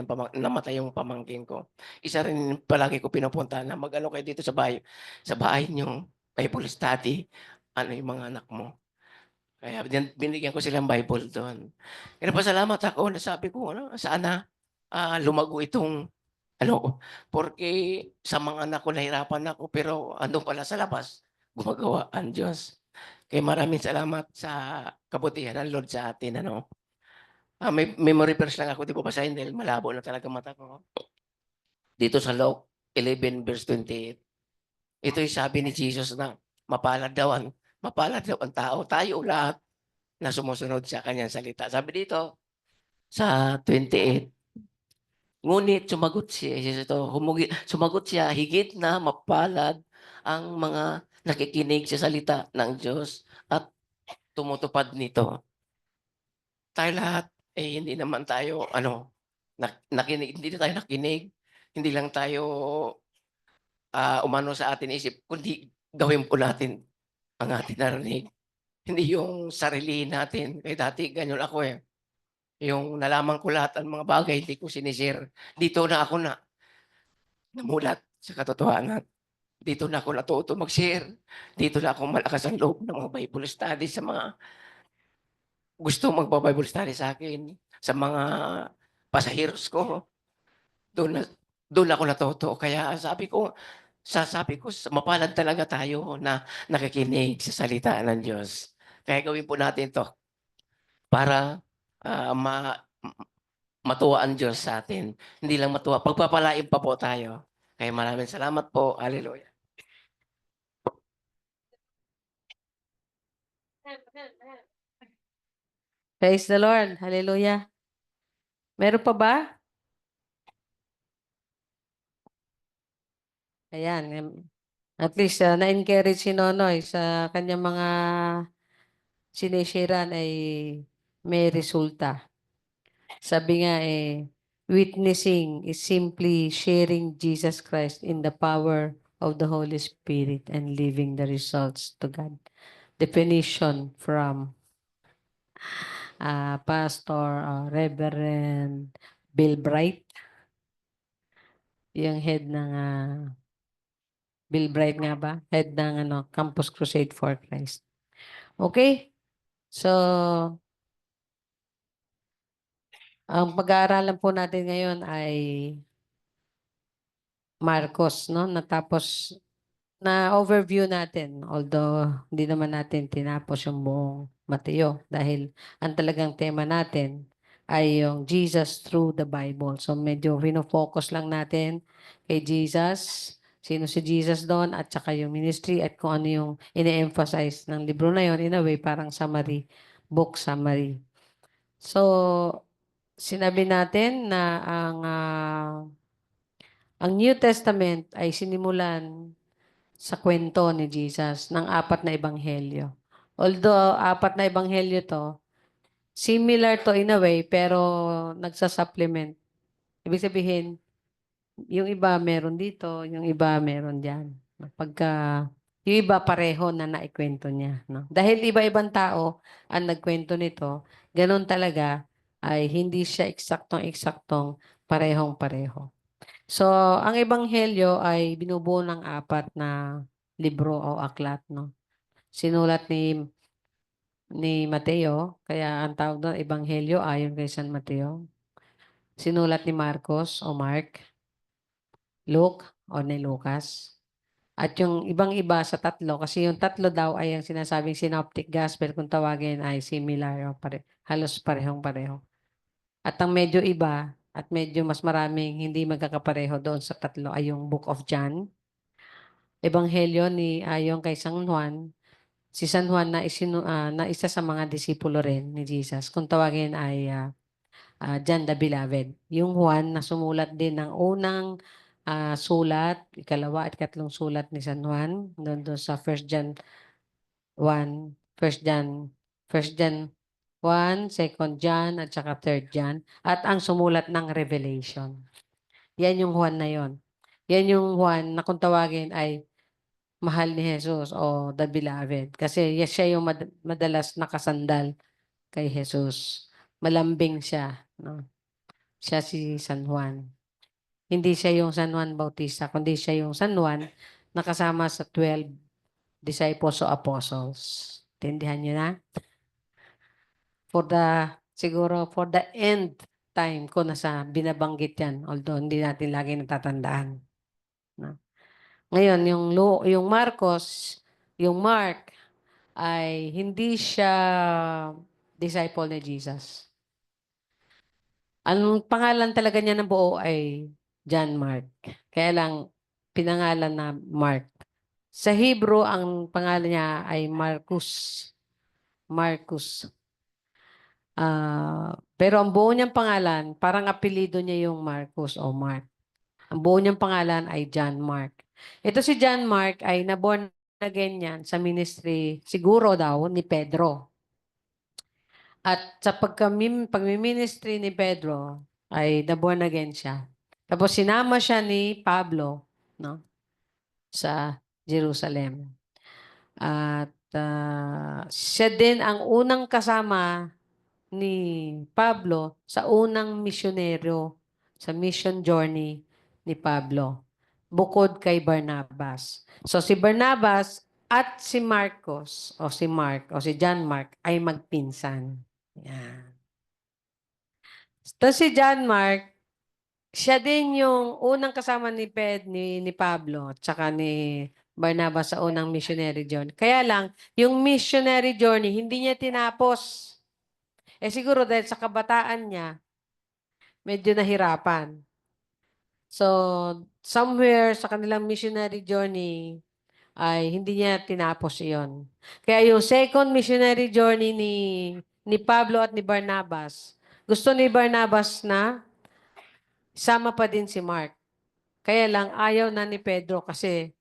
yung pamangkin ko. Isa rin palagi ko pinupunta na mag-ano kayo dito sa bahay niyong Bible study. Ano yung mga anak mo? Kaya binigyan ko silang Bible doon. Kaya pasalamat ako na sabi ko, sana lumago itong porque sa mga anak ko nahirapan ako pero andun pala sa labas, gumagawa ang Diyos. Kaya maraming salamat sa kabutihan ng Lord sa atin. May memory verse lang ako, di ko basahin dahil malabo na talaga mata ko. Dito sa Luke 11 verse 28. Ito yung sabi ni Jesus na mapalad daw ang tao. Tayo lahat na sumusunod sa kanyang salita. Sabi dito, sa 28, ngunit sumagot siya, higit na mapalad ang mga nakikinig sa salita ng Diyos at tumutupad nito. Tayo lahat, hindi naman tayo, nakinig, hindi na tayo nakinig, hindi lang tayo umano sa atin isip, kundi gawin po natin ang ating narinig. Hindi yung sarili natin. Kaya dati ganyan ako eh. Yung nalaman ko lahat ang mga bagay, hindi ko sinishare. Dito na ako namulat sa katotohanan. Dito na ako natuto mag-share. Dito na ako malakas ang loob ng mga Bible study sa mga gusto magpa-Bible study sa akin, sa mga pasaheros ko. Doon ako natuto. Kaya sabi ko, sasabi ko mapalad talaga tayo na nakikinig sa salita ng Diyos. Kaya gawin po natin 'to para, matuwa ang Diyos sa atin. Hindi lang matuwa, pagpapalain pa po tayo. Kaya maraming salamat po. Hallelujah. Praise the Lord. Hallelujah. Meron pa ba? Ayan. At least na-encourage si Nonoy sa kanyang mga sinisharean ay may resulta. Sabi nga witnessing is simply sharing Jesus Christ in the power of the Holy Spirit and leaving the results to God. Definition from Pastor Reverend Bill Bright, yung head ng Bill Bright nga ba? Head ng Campus Crusade for Christ. Okay? So, ang pag-aaralan po natin ngayon ay Marcos, no? Natapos na overview natin, although hindi naman natin tinapos yung buong Mateo dahil ang talagang tema natin ay yung Jesus through the Bible. So medyo focus lang natin kay Jesus, sino si Jesus doon at saka yung ministry at kung ano yung ine-emphasize ng libro na yon, in a way parang summary, book summary. So sinabi natin na ang New Testament ay sinimulan sa kwento ni Jesus ng 4 na ebanghelyo. Although 4 na ebanghelyo to, similar to in a way, pero nagsa-supplement. Ibig sabihin, yung iba meron dito, yung iba meron diyan. Pagka yung iba pareho na naikwento niya, no? Dahil iba-ibang tao ang nagkwento nito, ganun talaga ay hindi siya eksaktong-eksaktong parehong-pareho. So, ang ebanghelyo ay binubuo ng 4 na libro o aklat, no? Sinulat ni Mateo, kaya ang tawag doon ebanghelyo ayon kay San Mateo. Sinulat ni Marcos o Mark, Luke o ni Lucas. At yung ibang-iba sa tatlo, kasi yung tatlo daw ay ang sinasabing synoptic gospel, kung tawagin ay similar o halos parehong-pareho. At ang medyo iba at medyo mas maraming hindi magkakapareho doon sa tatlo ay yung Book of John, Ebanghelyo ni ayon kay San Juan. Si San Juan na isa sa mga disipulo rin ni Jesus. Kung tawagin ay John the Beloved. Yung Juan na sumulat din ng unang sulat, ikalawa at ikatlong sulat ni San Juan, doon sa 1 John 1, 1 John, 1 John 1, 2 John, at saka 3 John. At ang sumulat ng Revelation. Yan yung Juan na yon. Yan yung Juan na kung tawagin ay mahal ni Jesus o the Beloved. Kasi siya yung madalas nakasandal kay Jesus. Malambing siya. No? Siya si San Juan. Hindi siya yung San Juan Bautista, kundi siya yung San Juan nakasama sa 12 disciples o apostles. Tindihan niyo na? Siguro for the end time ko na sa binabanggit yan. Although hindi natin lagi natatandaan. No? Ngayon, yung Marcos, yung Mark, ay hindi siya disciple ni Jesus. Ang pangalan talaga niya ng buo ay John Mark. Kaya lang, pinangalan na Mark. Sa Hebrew, ang pangalan niya ay Marcus. Marcus. Pero ang buo niyang pangalan, parang apelido niya yung Marcus o Mark. Ang buo niyang pangalan ay John Mark. Ito si John Mark ay naborn again yan sa ministry, siguro daw, ni Pedro. At sa pagmi-ministry ni Pedro, ay naborn again siya. Tapos sinama siya ni Pablo, no, sa Jerusalem. At siya din ang unang kasama ni Pablo sa unang misyonero sa mission journey ni Pablo, bukod kay Barnabas. So si Barnabas at si Marcos o si Mark o si John Mark ay magpinsan. Yan. Tapos si John Mark, Siya din yung unang kasama ni Pablo tsaka ni Barnabas sa unang missionary journey. Kaya lang, yung missionary journey, hindi niya tinapos. Siguro dahil sa kabataan niya, medyo nahirapan. So, somewhere sa kanilang missionary journey, ay hindi niya tinapos iyon. Kaya yung second missionary journey ni Pablo at ni Barnabas, gusto ni Barnabas na sama pa din si Mark. Kaya lang ayaw na ni Pedro kasi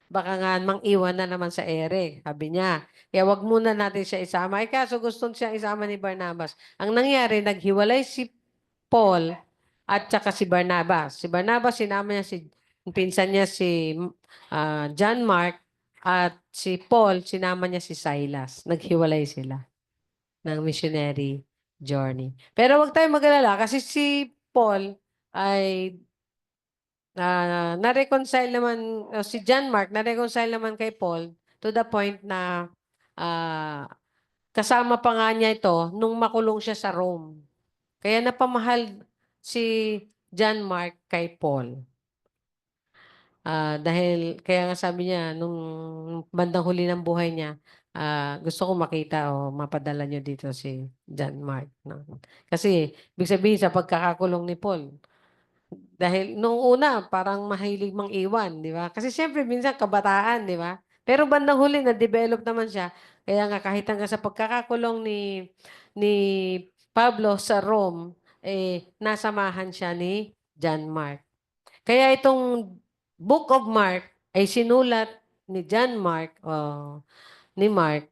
baka nga mang-iwan na naman sa ere, sabi niya. Kaya wag muna natin siya isama. Kaso gusto siya isama ni Barnabas. Ang nangyari, naghiwalay si Paul at saka si Barnabas. Si Barnabas, sinama niya yung pinsan niya si John Mark at si Paul, sinama niya si Silas. Naghiwalay sila ng missionary journey. Pero wag tayong mag-alala kasi si Paul ay na-reconcile naman, si John Mark, na-reconcile naman kay Paul to the point na ah, kasama pa nga niya ito nung makulong siya sa Rome. Kaya napamahal si John Mark kay Paul. Dahil, kaya nga sabi niya, nung bandang huli ng buhay niya, gusto ko makita o mapadala niyo dito si John Mark. No? Kasi, ibig sabihin sa pagkakakulong ni Paul, dahil nung una, parang mahilig mang iwan, di ba? Kasi siyempre, minsan kabataan, di ba? Pero bandang huli, na-develop naman siya. Kaya nga, kahit hanggang sa pagkakakulong ni Pablo sa Rome, nasamahan siya ni John Mark. Kaya itong Book of Mark ay sinulat ni John Mark o ni Mark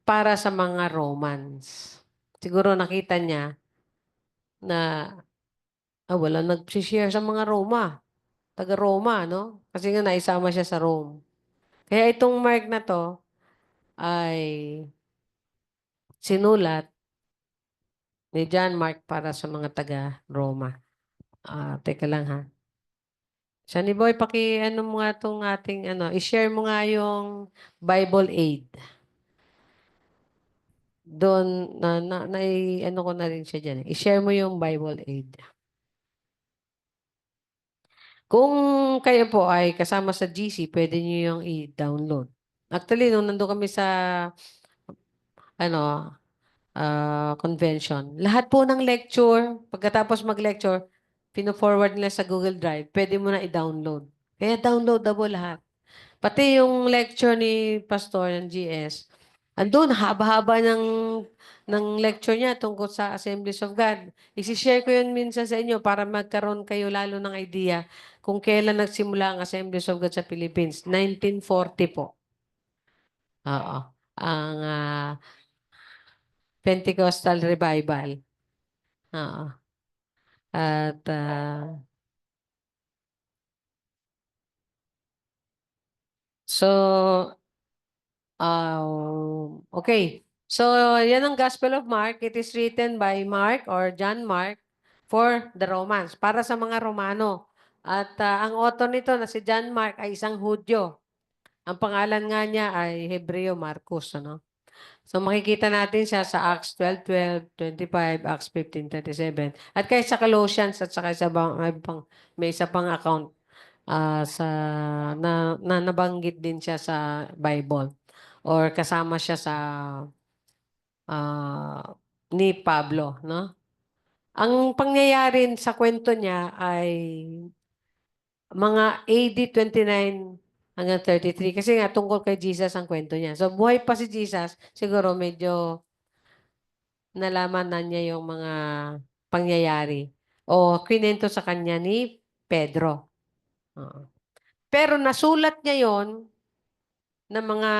para sa mga Romans. Siguro nakita niya na wala nag-share sa mga Roma. Taga-Roma, no? Kasi nga naisama siya sa Rome. Kaya itong Mark na to ay sinulat ni John Mark para sa mga taga-Roma. Teka lang ha. Sunny Boy, ano mo nga itong ating, i-share mo nga yung Bible Aid. Doon, ano ko na rin siya dyan. I-share mo yung Bible Aid. Kung kayo po ay kasama sa GC, pwede nyo yung i-download. Actually, nung nandun kami sa, ano, convention, lahat po ng lecture, pagkatapos mag-lecture, pino-forward nila sa Google Drive, pwede mo na i-download. Kaya downloadable lahat. Pati yung lecture ni Pastor ng GS, andun, haba-haba ng lecture niya tungkol sa Assemblies of God. Isi-share ko yun minsan sa inyo para magkaroon kayo lalo ng idea kung kailan nagsimula ang Assemblies of God sa Philippines. 1940 po. Oo. Ang Pentecostal Revival. Oo. At so, okay. So, yan ang Gospel of Mark. It is written by Mark or John Mark for the Romans, para sa mga Romano. At ang author nito na si John Mark ay isang Hudyo. Ang pangalan nga niya ay Hebreo Marcos. Ano? So, makikita natin siya sa Acts 12:12, 25, Acts 15:37. At kaya sa Colossians at saka sa may isa pang account na nabanggit din siya sa Bible or kasama siya sa ni Pablo, no? Ang pangyayari sa kwento niya ay mga AD 29 hanggang 33 kasi nga tungkol kay Jesus ang kwento niya. So buhay pa si Jesus, siguro medyo nalaman na niya yung mga pangyayari o kwento sa kanya ni Pedro. Oo. Pero nasulat niya yon ng mga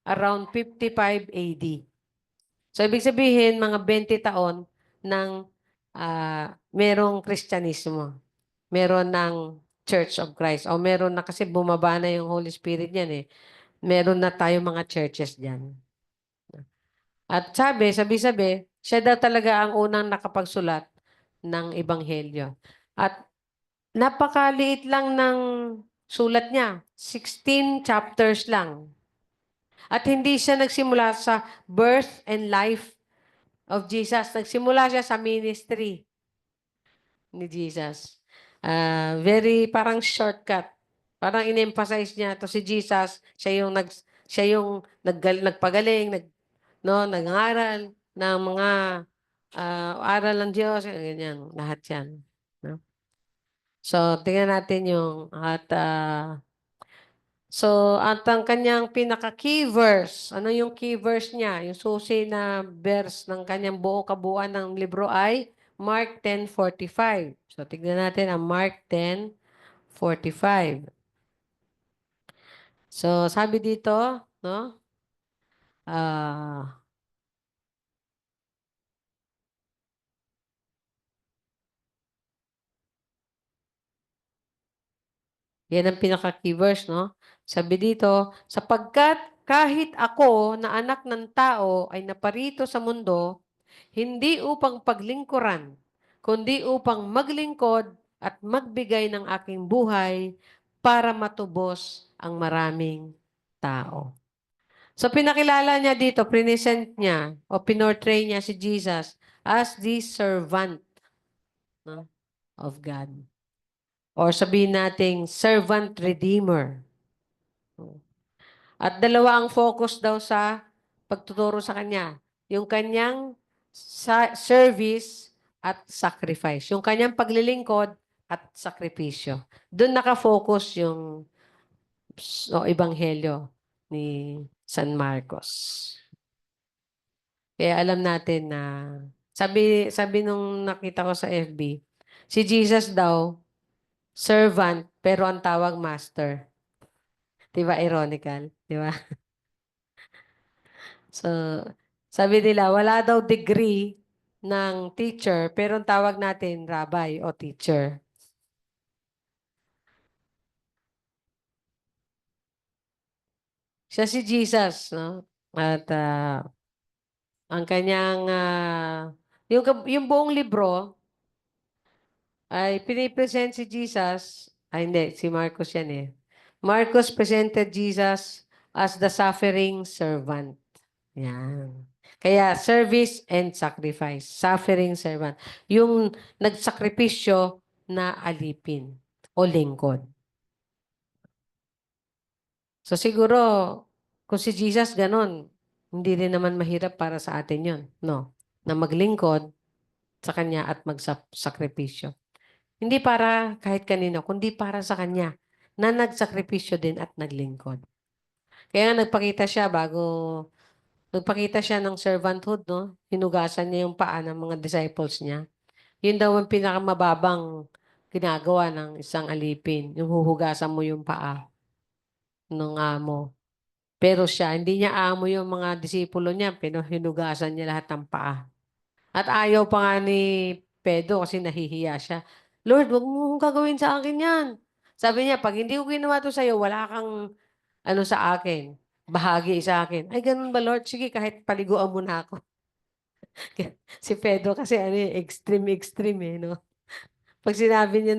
around 55 AD. So, ibig sabihin, mga 20 taon ng merong Kristyanismo. Meron ng Church of Christ. O meron na kasi bumaba na yung Holy Spirit niyan eh. Meron na tayo mga churches diyan. At sabi, siya daw talaga ang unang nakapagsulat ng Ebanghelyo. At napakaliit lang ng sulat niya. 16 chapters lang. At hindi siya nagsimula sa birth and life of Jesus. Nagsimula siya sa ministry ni Jesus. Very parang shortcut. Parang in-emphasize niya to si Jesus, siya yung nagpagaling, nangaral ng mga aral ng Diyos, ganyan, lahat 'yan, no? So, tingnan natin at ang kanyang pinaka-key verse, ano yung key verse niya? Yung susi na verse ng kanyang buong kabuuan ng libro ay Mark 10:45. So, tignan natin ang Mark 10:45. So, sabi dito, no? Ah, yan ang pinaka-key verse, no? Sabi dito, sapagkat kahit ako na anak ng tao ay naparito sa mundo, hindi upang paglingkuran, kundi upang maglingkod at magbigay ng aking buhay para matubos ang maraming tao. So pinakilala niya dito, present niya o pinortray niya si Jesus as the servant, no, of God. Or sabihin nating servant redeemer. At dalawa ang focus daw sa pagtuturo sa kanya. Yung kanyang service at sacrifice. Yung kanyang paglilingkod at sakripisyo. Doon nakafocus yung ebanghelyo ni San Marcos. Kaya alam natin na sabi nung nakita ko sa FB, si Jesus daw servant pero ang tawag master. 'Di ba ironical? 'Di ba? So, sabi nila, wala daw degree ng teacher, pero ang tawag natin, rabbi o teacher. Siya si Jesus, no? At ang kanyang, yung buong libro ay pinipresent si Jesus, ay hindi, si Marcos yan eh. Marcos presented Jesus as the suffering servant. Yan. Kaya service and sacrifice. Suffering servant. Yung nagsakripisyo na alipin o lingkod. So siguro, kung si Jesus ganon, hindi rin naman mahirap para sa atin yon, no? Na maglingkod sa Kanya at magsakripisyo. Hindi para kahit kanino, kundi para sa Kanya na nagsakripisyo din at naglingkod. Kaya nagpakita siya ng servanthood, no? Hinugasan niya yung paa ng mga disciples niya. Yun daw ang pinakamababang ginagawa ng isang alipin. Yung huhugasan mo yung paa ng amo. Pero siya, hindi niya amo yung mga disipulo niya. Hinugasan niya lahat ng paa. At ayaw pa nga ni Pedro kasi nahihiya siya. Lord, wag mo gagawin sa akin yan. Sabi niya, pag hindi ko ginawa to sa'yo, wala kang sa akin. Bahagi sa akin. Ay, ganun ba, Lord? Sige, kahit paliguan mo na ako. Si Pedro kasi extreme eh, no? Pag sinabi niya,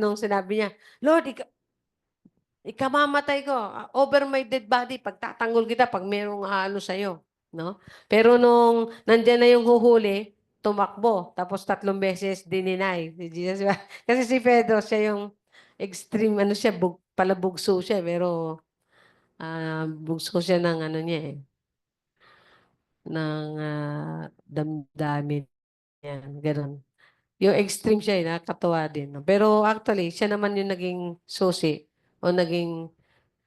Lord, ikamamatay ko, over my dead body, pagtatanggol kita pag merong sa'yo. No? Pero nung nandyan na yung huhuli, tumakbo. Tapos 3 beses dininay si Jesus. Diba? Kasi si Pedro, siya yung extreme, palabugso siya. Pero bugso siya ng niya eh, ng damdamin. Yan, ganun. Yung extreme siya, nakakatuwa din. No? Pero actually, siya naman yung naging susi o naging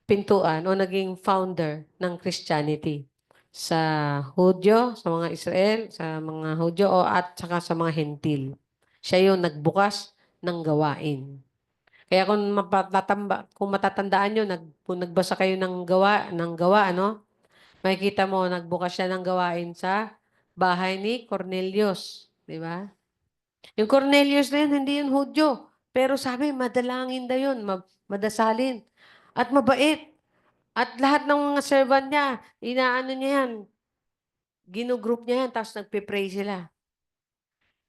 pintuan o naging founder ng Christianity sa Hudyo, sa mga Israel, sa mga Hudyo at saka sa mga Hentil. Siya yung nagbukas ng gawain. Kaya kung matatandaan nyo, kung nagbasa kayo ng gawa, makikita mo, nagbukas siya ng gawain sa bahay ni Cornelius. Di ba? Yung Cornelius na yun, hindi yun Hudyo. Pero sabi, madalangin daw yun, madasalin. At mabait. At lahat ng mga servant niya, inaano niya yan, ginugroup niya yan, tapos nagpe-pray sila.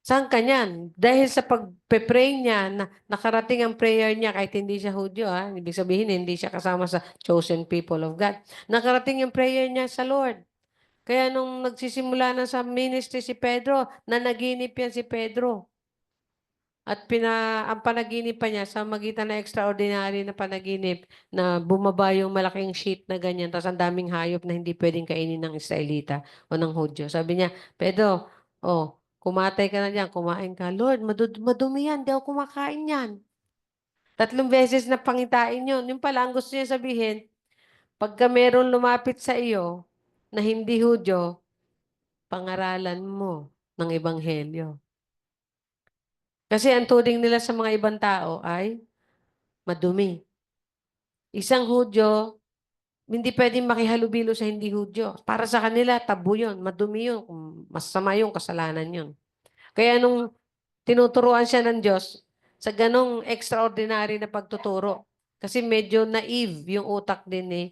Saan ka niyan? Dahil sa pagpe-pray niya, nakarating ang prayer niya kahit hindi siya Hudyo, ibig sabihin, hindi siya kasama sa chosen people of God. Nakarating yung prayer niya sa Lord. Kaya nung nagsisimula na sa ministry si Pedro, nanaginip yan si Pedro. At ang panaginip pa niya sa magitan ng extraordinary na panaginip na bumaba yung malaking sheet na ganyan, tapos ang daming hayop na hindi pwedeng kainin ng Israelita o ng Hudyo. Sabi niya, Pedro, oh, kumatay ka na diyan, kumain ka. Lord, madumi yan, di ako kumakain yan. 3 beses na pangitain yun. Yung pala, ang gusto niya sabihin, pagka meron lumapit sa iyo na hindi Hudyo, pangaralan mo ng Ebanghelyo. Kasi ang turing nila sa mga ibang tao ay madumi. Isang Hudyo, hindi pwedeng makihalubilo sa hindi Hudyo. Para sa kanila, tabu yun, madumi yun, masama yung kasalanan yun. Kaya nung tinuturuan siya ng Diyos sa ganong extraordinary na pagtuturo. Kasi medyo naive yung utak din ni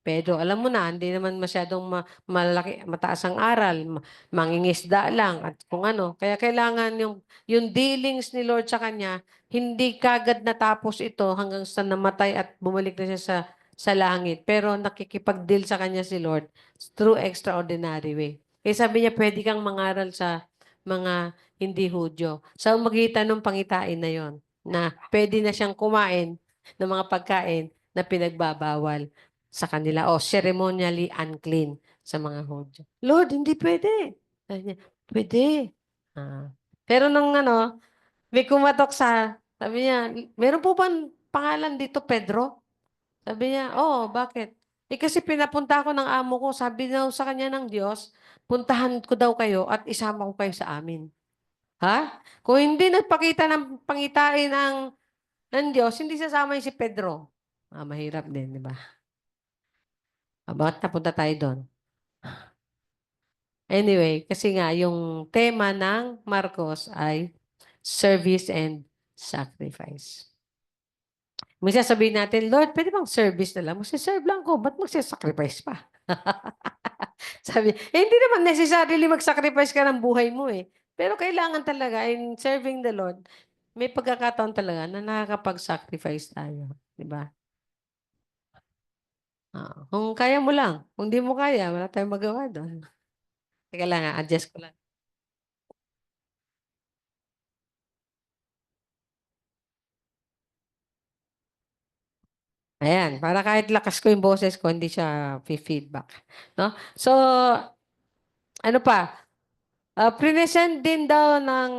Pedro. Alam mo na, hindi naman masyadong malaki, mataas ang aral, mangingisda lang at kung ano. Kaya kailangan yung dealings ni Lord sa kanya, hindi kagad natapos ito hanggang sa namatay at bumalik na siya sa langit. Pero nakikipag-deal sa kanya si Lord through extraordinary way. Kaya sabi niya, pwede kang mangaral sa mga hindi Hudyo. Sa magitan ng pangitain na yon, na pwede na siyang kumain ng mga pagkain na pinagbabawal sa kanila o ceremonially unclean sa mga Hudyo. Lord, hindi pwede. Sabi niya, pwede. Ah. Pero nung may kumatok sabi niya, meron po bang pangalan dito, Pedro? Sabi niya, oo, bakit? Kasi pinapunta ko ng amo ko, sabi daw sa kanya ng Diyos, puntahan ko daw kayo at isama ko kayo sa amin. Ha? Kung hindi nagpakita ng pangitain ng Diyos, hindi sasama yung si Pedro. Mahirap din, di ba? Bakit napunta tayo doon? Anyway, kasi nga, yung tema ng Marcos ay service and sacrifice. Minsan sabihin natin, Lord, pwede bang service na lang? Magsiserve lang ko. Ba't magsisacrifice pa? Sabi, hindi naman necessarily mag-sacrifice ka ng buhay mo eh. Pero kailangan talaga in serving the Lord, may pagkakataon talaga na nakakapag-sacrifice tayo. Di ba? Kung kaya mo lang. Kung di mo kaya, wala tayong magawa doon. Teka lang, adjust ko lang. Ayan, para kahit lakas ko yung boses ko, hindi siya feedback. No? So, ano pa? Prinesent din daw ng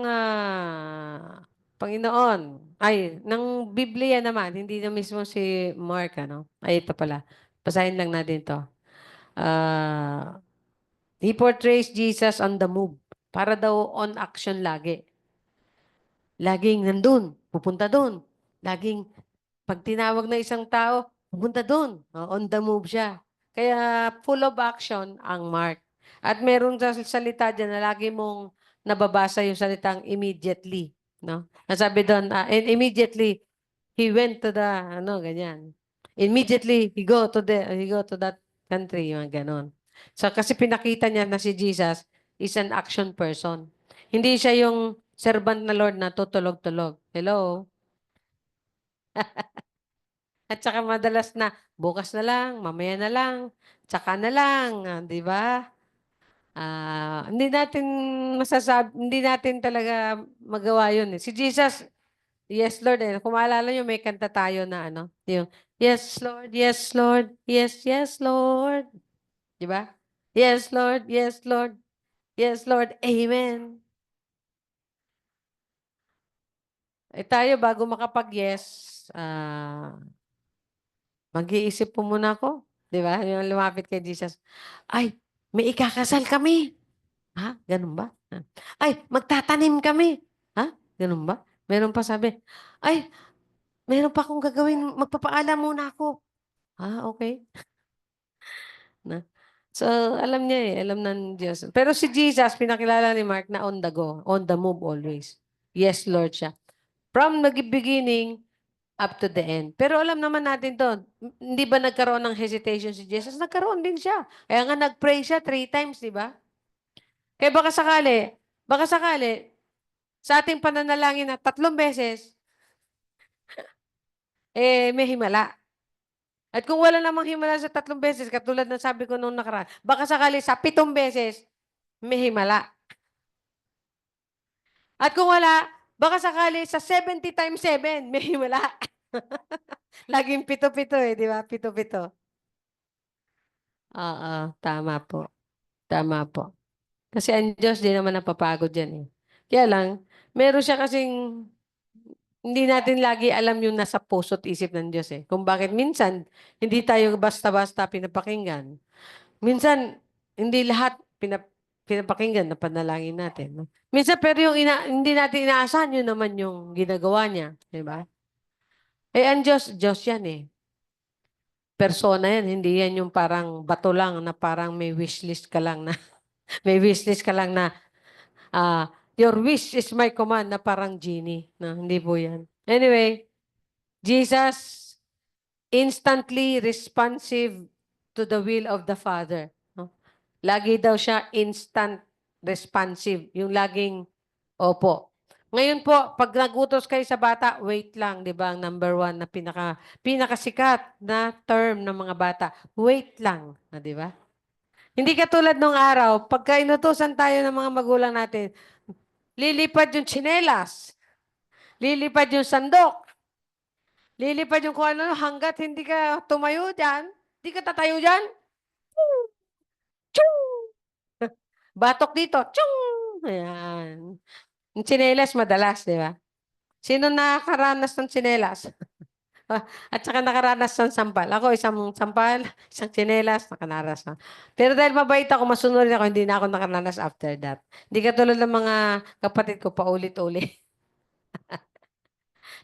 Panginoon. Ay, ng Biblia naman, hindi na mismo si Mark, ano? Ay, ito pala. Basahin lang natin to. Ah, he portrays Jesus on the move. Para daw on action lagi. Laging nandun, pupunta doon. Laging, pag tinawag na isang tao, pupunta doon. On the move siya. Kaya full of action ang Mark. At meron sa salita dyan na lagi mong nababasa yung salitang immediately. No? Nasabi doon, and immediately, he went to the, ganyan. Immediately, he go to that country, yung ganon. So, kasi pinakita niya na si Jesus is an action person. Hindi siya yung servant na Lord na tutulog-tulog. Hello? At saka madalas na, bukas na lang, mamaya na lang, tsaka na lang, di ba? Hindi natin talaga magawa yun. Si Jesus, yes, Lord. Kung maalala nyo, may kanta tayo na yung, yes, Lord, yes, Lord, yes, yes, Lord. Di ba? Yes, Lord, yes, Lord, yes, Lord, Amen. Tayo, bago makapag-yes, mag-iisip po muna ako. Di ba? Yung lumapit kay Jesus. Ay, may ikakasal kami. Ha? Ganun ba? Ay, magtatanim kami. Ha? Ganun ba? Meron pa sabi, ay, meron pa akong gagawin. Magpapaalam muna ako. Okay. Na. So, alam niya alam ng Diyos. Pero si Jesus, pinakilala ni Mark na on the go, on the move always. Yes, Lord siya. From the beginning up to the end. Pero alam naman natin to, hindi ba nagkaroon ng hesitation si Jesus? Nagkaroon din siya. Kaya nga nag-pray siya 3 times, di ba? Kaya baka sakali, sa ating pananalangin na 3 beses, may himala. At kung wala namang himala sa 3 beses, katulad ng sabi ko nung nakaraan, baka sakali sa 7 beses, may himala. At kung wala, Baka sakali sa 70 times 7, may himala. Laging pito-pito eh, di ba? Pito-pito. Oo, tama po. Tama po. Kasi ang Diyos di naman napapagod yan eh. Kaya lang, meron siya kasing hindi natin lagi alam yung nasa puso't isip ng Diyos eh. Kung bakit minsan hindi tayo basta-basta pinapakinggan. Minsan hindi lahat pinapakinggan na panalangin natin. No? Minsan pero yung hindi natin inaasahan yun naman yung ginagawa niya. Di ba? Eh ang Diyos, Diyos yan eh. Persona yan, hindi yan yung parang bato lang na parang may wishlist ka lang na may wishlist ka lang na your wish is my command na parang genie. Na, hindi po yan. Anyway, Jesus instantly responsive to the will of the Father. No? Lagi daw siya instant responsive. Yung laging, opo. Ngayon po, pag nagutos kayo sa bata, wait lang, di ba? Ang number 1 na pinakasikat na term ng mga bata. Wait lang, di ba? Hindi katulad nung araw, pagka inutusan tayo ng mga magulang natin, lilipad yung tsinelas, lilipad yung sandok, lilipad yung kung ano, hanggat hindi ka tumayo dyan, hindi ka tatayo dyan, Chong! Batok dito, Chong! Ayan. Yung tsinelas madalas, di ba? Sino nakakaranas ng tsinelas? At saka nakaranas ng sampal. Ako, isang sampal, isang tsinelas, nakaranas na. Pero dahil mabait ako, masunod ako, hindi na ako nakaranas after that. Hindi katulad ng mga kapatid ko, paulit-ulit.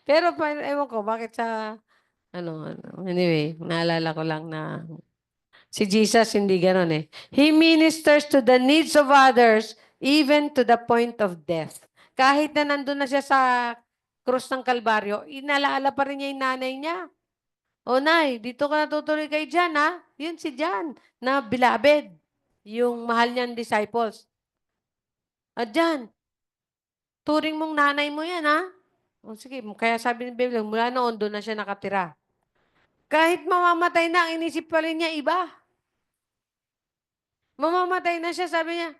Pero, ewan ko, bakit sa, anyway, naalala ko lang na si Jesus hindi ganon eh. He ministers to the needs of others, even to the point of death. Kahit na nandun na siya sa krus ng Kalbaryo, inalaala pa rin niya yung nanay niya. O nay, dito ka natutuloy kay John ha? Yun si John na beloved. Yung mahal niyang disciples. At John, turing mong nanay mo yan ha? O sige, kaya sabi ni Biblia, mula noon doon na siya nakatira. Kahit mamamatay na, ang inisip pa rin niya iba. Mamamatay na siya, sabi niya,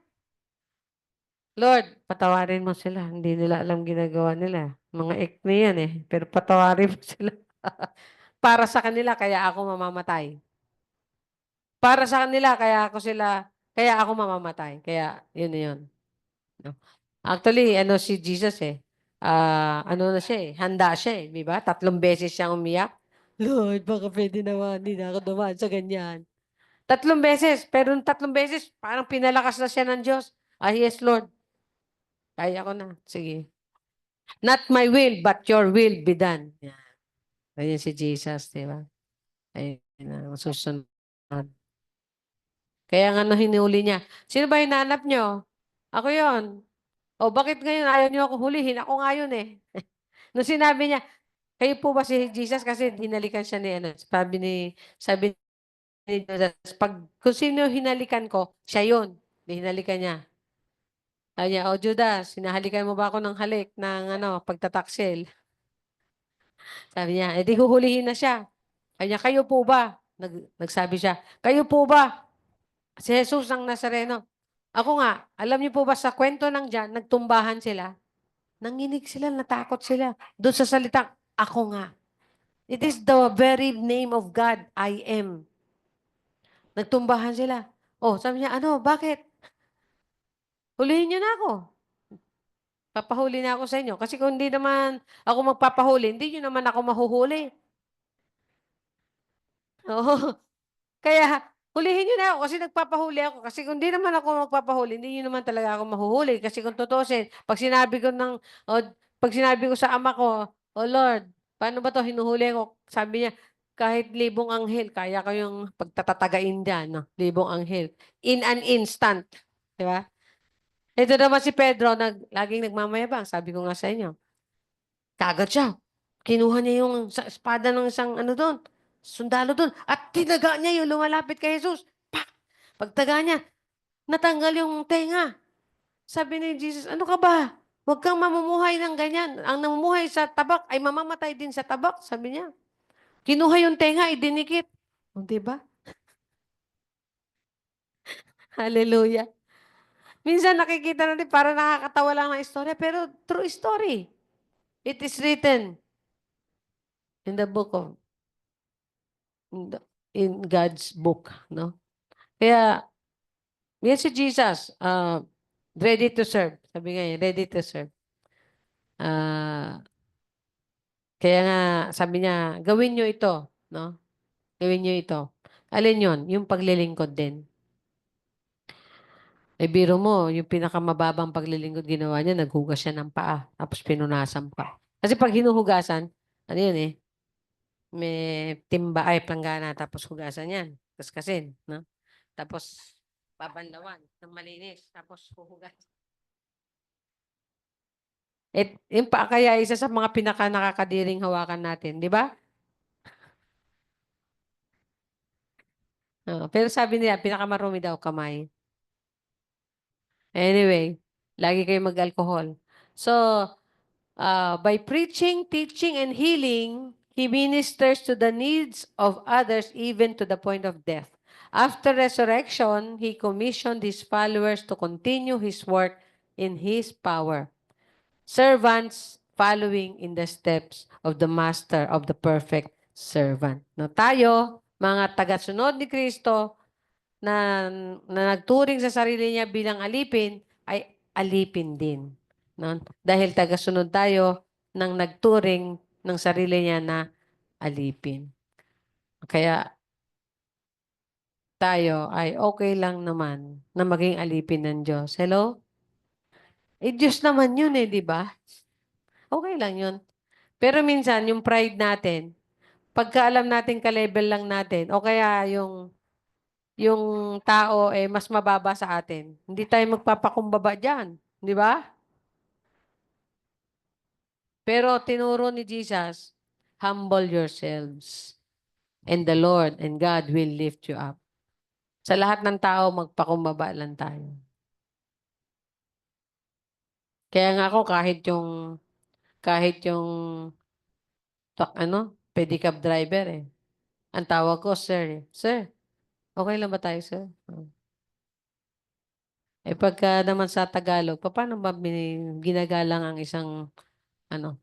Lord, patawarin mo sila. Hindi nila alam ginagawa nila. Mga ekme yan eh. Pero patawarin mo sila. Para sa kanila, kaya ako mamamatay. Para sa kanila, kaya ako mamamatay. Kaya, yun na yun. No? Actually, si Jesus eh. Ano na siya eh. Handa siya eh. Di ba? 3 beses siyang umiyak. Lord, baka pwede naman. Hindi na ako dumaan sa ganyan. 3 beses. Pero 3 beses, parang pinalakas na siya ng Diyos. Yes, Lord. Kaya ko na. Sige. Not my will, but your will be done. Yan. Ganyan si Jesus, di ba? Ayun na, masusunod. Kaya nga no, hinuli niya. Sino ba hinanap niyo? Ako yon. O bakit ngayon ayaw niyo ako hulihin? Ako nga yun eh. Nung sinabi niya, kayo po ba si Jesus? Kasi hinalikan siya ni sabi ni Judas, kung sino hinalikan ko, siya yun. Hinalikan niya. Sabi niya, Judas, hinahalikan mo ba ako ng halik ng pagtataksil? Sabi niya, edi huhulihin na siya. Sabi niya, kayo po ba? Nagsabi siya, kayo po ba? Si Jesus ang Nazareno. Ako nga, alam niyo po ba sa kwento ng Diyan, nagtumbahan sila? Nanginig sila, natakot sila. Doon sa salitang, ako nga. It is the very name of God, I am. Nagtumbahan sila. Sabi niya, bakit? Hulihin niyo na ako. Papahuli na ako sa inyo. Kasi kung hindi naman ako magpapahuli, hindi niyo naman ako mahuhuli. Oo. Kaya, hulihin niyo na ako kasi nagpapahuli ako. Kasi kung di naman ako magpapahuli, hindi niyo naman talaga ako mahuhuli. Kasi kung tutusin, pag sinabi ko sa ama ko, Lord, paano ba to hinuhuli ko? Sabi niya, kahit 1,000 anghel, kaya ko yung pagtatatagain dyan, no? 1,000 anghel. In an instant. Di ba? Ito naman si Pedro, laging nagmamayabang. Sabi ko nga sa inyo. Kagad siya. Kinuha niya yung espada ng isang doon, sundalo doon. At tinaga niya yung lumalapit kay Jesus. Pak! Pagtaga niya, natanggal yung tenga. Sabi ni Jesus, ano ka ba? Huwag kang mamumuhay ng ganyan. Ang namumuhay sa tabak ay mamamatay din sa tabak, sabi niya. Kinuha yung tenga, idinikit. O, diba? Hallelujah. Minsan nakikita natin para nakakatawa lang ng istorya, pero true story. It is written in the book of, in God's book, no? Kaya, yan si Jesus, ready to serve. Sabi nga ready to serve. Kaya nga, sabi niya, gawin niyo ito, no? Gawin niyo ito. Alin yon? Yung paglilingkod din. Eh, biro mo, yung pinakamababang paglilingkod ginawa niya, naghugas siya ng paa, tapos pinunasan pa. Kasi pag hinuhugasan, ano yun eh, may timba ay planggana, tapos hugasan yan. Kaskasin, no? Tapos, babanlawan ng malinis, tapos huhugas. Yung paa kaya isa sa mga pinaka nakakadiring hawakan natin, di ba? Pero sabi nila, pinakamarumi daw kamay. Anyway, lagi kayo mag-alcohol. So, by preaching, teaching, and healing, he ministers to the needs of others even to the point of death. After resurrection, he commissioned his followers to continue his work in his power. Servants following in the steps of the master of the perfect servant. No, tayo, mga tagasunod ni Kristo, na nagturing sa sarili niya bilang alipin, ay alipin din. No? Dahil tagasunod tayo ng nagturing ng sarili niya na alipin. Kaya tayo ay okay lang naman na maging alipin ng Diyos. Hello? Eh, Diyos naman yun eh, di ba? Okay lang yun. Pero minsan, yung pride natin, pagka alam natin ka-level lang natin, o kaya yung tao eh mas mababa sa atin. Hindi tayo magpapakumbaba diyan, di ba? Pero tinuro ni Jesus, humble yourselves and the Lord and God will lift you up. Sa lahat ng tao magpakumbaba lang tayo. Kaya nga ako kahit yung pedicab driver eh. Ang tawag ko, sir. Sir, okay lang ba tayo, sir? Eh pagka naman sa Tagalog, paano ba ginagalang ang isang ano,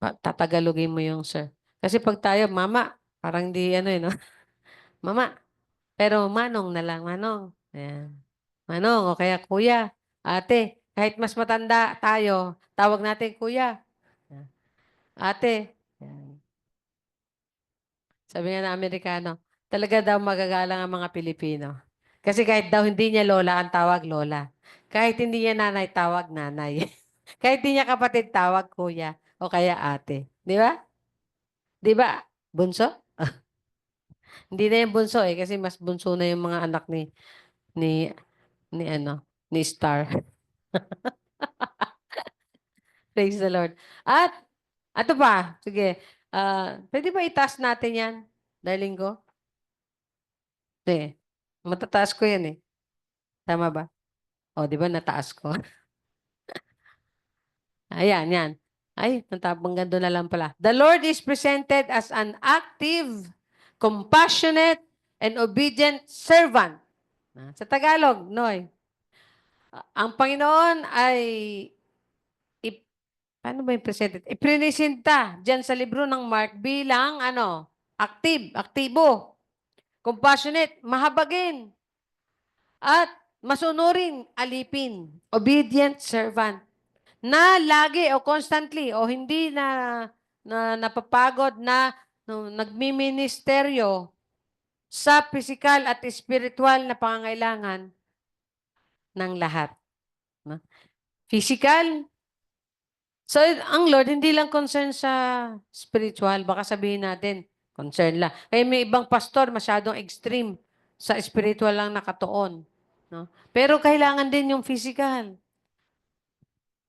tatagalogin mo yung sir. Kasi pag tayo, mama, parang di no? Mama, pero manong na lang, manong. Ayan. Manong, o kaya kuya, ate, kahit mas matanda tayo, tawag natin kuya. Ayan. Ate. Ayan. Sabi nga ng Amerikano, talaga daw magagalang ang mga Pilipino. Kasi kahit daw hindi niya lola, ang tawag lola. Kahit hindi niya nanay, tawag nanay. Kahit hindi niya kapatid, tawag kuya o kaya ate. Di ba? Di ba? Bunso? Hindi na yung bunso eh, kasi mas bunso na yung mga anak ni, ni Star. Praise the Lord. At, ato pa, sige, pwede ba itaas natin yan, darling ko? Sige, matataas ko yan eh. Tama ba? O, di ba nataas ko? Ayan, yan. Ay, natapang gando na lang pala. The Lord is presented as an active, compassionate, and obedient servant. Sa Tagalog, Noy. Ang Panginoon ay paano ba yung presented? Iprinisenta dyan sa libro ng Mark bilang aktibo, compassionate, mahabagin, at masunurin, alipin, obedient servant, na lagi o constantly o hindi na napapagod na nagmiministeryo sa physical at spiritual na pangangailangan ng lahat. No? Physical. So, ang Lord, hindi lang concern sa spiritual. Baka sabihin natin, concern lang. Kaya may ibang pastor, masyadong extreme. Sa spiritual lang nakatuon. No? Pero kailangan din yung physical.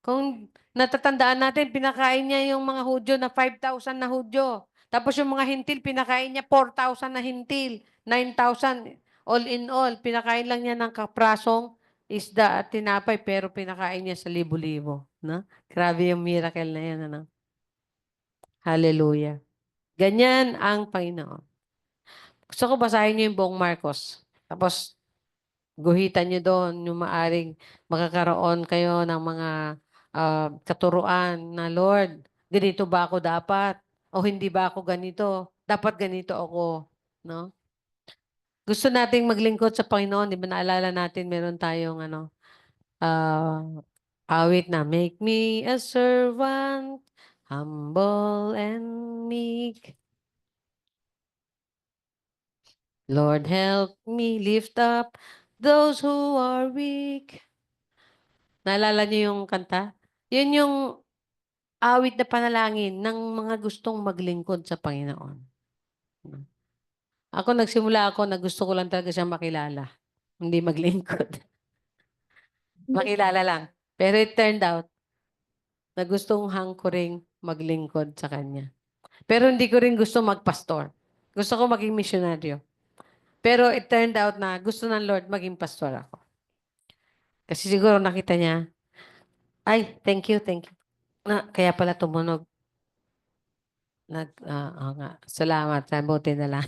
Kung natatandaan natin, pinakain niya yung mga Hudyo na 5,000 na Hudyo. Tapos yung mga hintil, pinakain niya 4,000 na hintil. 9,000 all in all. Pinakain lang niya ng kaprasong isda at tinapay, pero pinakain niya sa libo-libo. No? Grabe yung miracle na yan. Ano? Hallelujah. Ganyan ang Panginoon. Gusto ko basahin niyo yung buong Marcos. Tapos, guhitan niyo doon yung maaring makakaroon kayo ng mga katuruan na, Lord, ganito ba ako dapat? O hindi ba ako ganito? Dapat ganito ako. No? Gusto nating maglingkod sa Panginoon. Di ba naalala natin, meron tayong ah, awit na, make me a servant, humble and meek. Lord, help me lift up those who are weak. Naalala niyo yung kanta? Yun yung awit na panalangin ng mga gustong maglingkod sa Panginoon. Ako, nagsimula ako na gusto ko lang talaga siyang makilala. Hindi maglingkod. Makilala lang. Pero it turned out na gustong hangko maglingkod sa Kanya. Pero hindi ko rin gusto magpastor. Gusto ko maging misyonaryo. Pero it turned out na gusto ng Lord maging pastor ako. Kasi siguro nakita niya, ay, thank you, thank you. Kaya pala tumunog. Oo nga. Salamat. Buti na lang.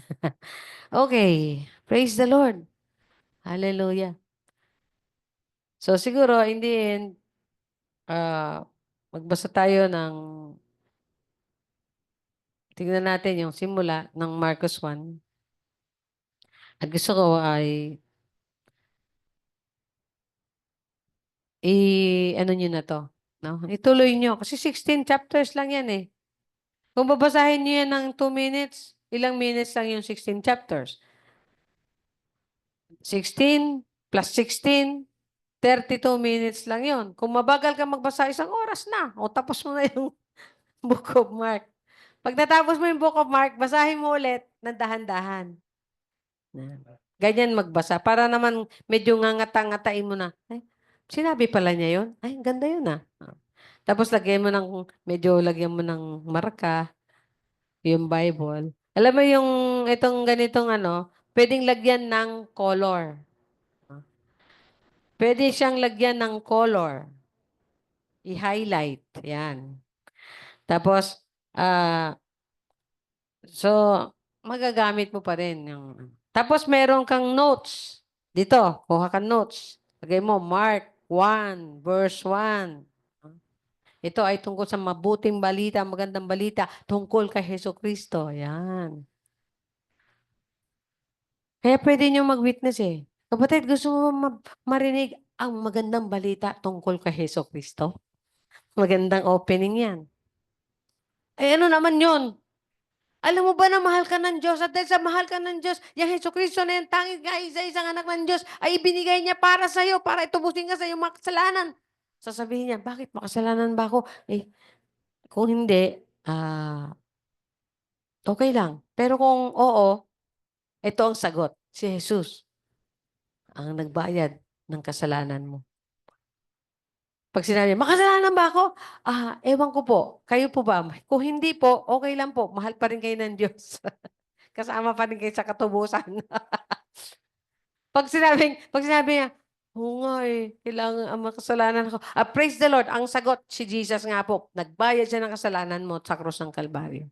Okay. Praise the Lord. Hallelujah. So siguro, in the end, magbasa tayo ng, tignan natin yung simula ng Marcos 1. At gusto ko ay, ano nyo na to. No? Ituloy nyo. Kasi 16 chapters lang yan eh. Kung babasahin nyo yan ng 2 minutes, ilang minutes lang yung 16 chapters? 16 plus 16, 32 minutes lang yon. Kung mabagal ka magbasa, 1 oras na. O tapos mo na yung Book of Mark. Pag natapos mo yung Book of Mark, basahin mo ulit ng dahan-dahan. Ganyan magbasa. Para naman medyo ngangata-ngatain mo na. Ay, sinabi pala niya yun? Ay, ganda yun ah. Tapos lagyan mo ng marka, yung Bible. Alam mo yung itong ganitong pwedeng lagyan ng color. Pwede siyang lagyan ng color. I-highlight. Yan. Tapos, so, magagamit mo pa rin. Tapos, meron kang notes. Dito, kuha kang notes. Lagay mo, Mark 1, verse 1. Ito ay tungkol sa mabuting balita, magandang balita, tungkol kay Heso Kristo. Yan. Kaya pwede nyo mag-witness eh. Kapatid, gusto mo marinig ang magandang balita tungkol kay Heso Kristo? Magandang opening yan. Eh ano naman yun? Alam mo ba na mahal ka ng Diyos? At dahil sa mahal ka ng Diyos, yung Heso Kristo na yung tanging kaisa-isang anak ng Diyos ay ibinigay niya para sa'yo, para itubusin ka sa iyong makasalanan. Sasabihin niya, bakit makasalanan ba ako? Eh, kung hindi, okay lang. Pero kung oo, ito ang sagot. Si Jesus ang nagbayad ng kasalanan mo. Pag sinabi, makasalanan ba ako? Ewan ko po. Kayo po ba? Kung hindi po, okay lang po. Mahal pa rin kayo ng Diyos. Kasama pa rin kayo sa katubusan. pag sinabi niya, oo nga eh, kailangan ang makasalanan ko. Praise the Lord. Ang sagot, si Jesus nga po. Nagbayad siya ng kasalanan mo sa krus ng Kalbaryo.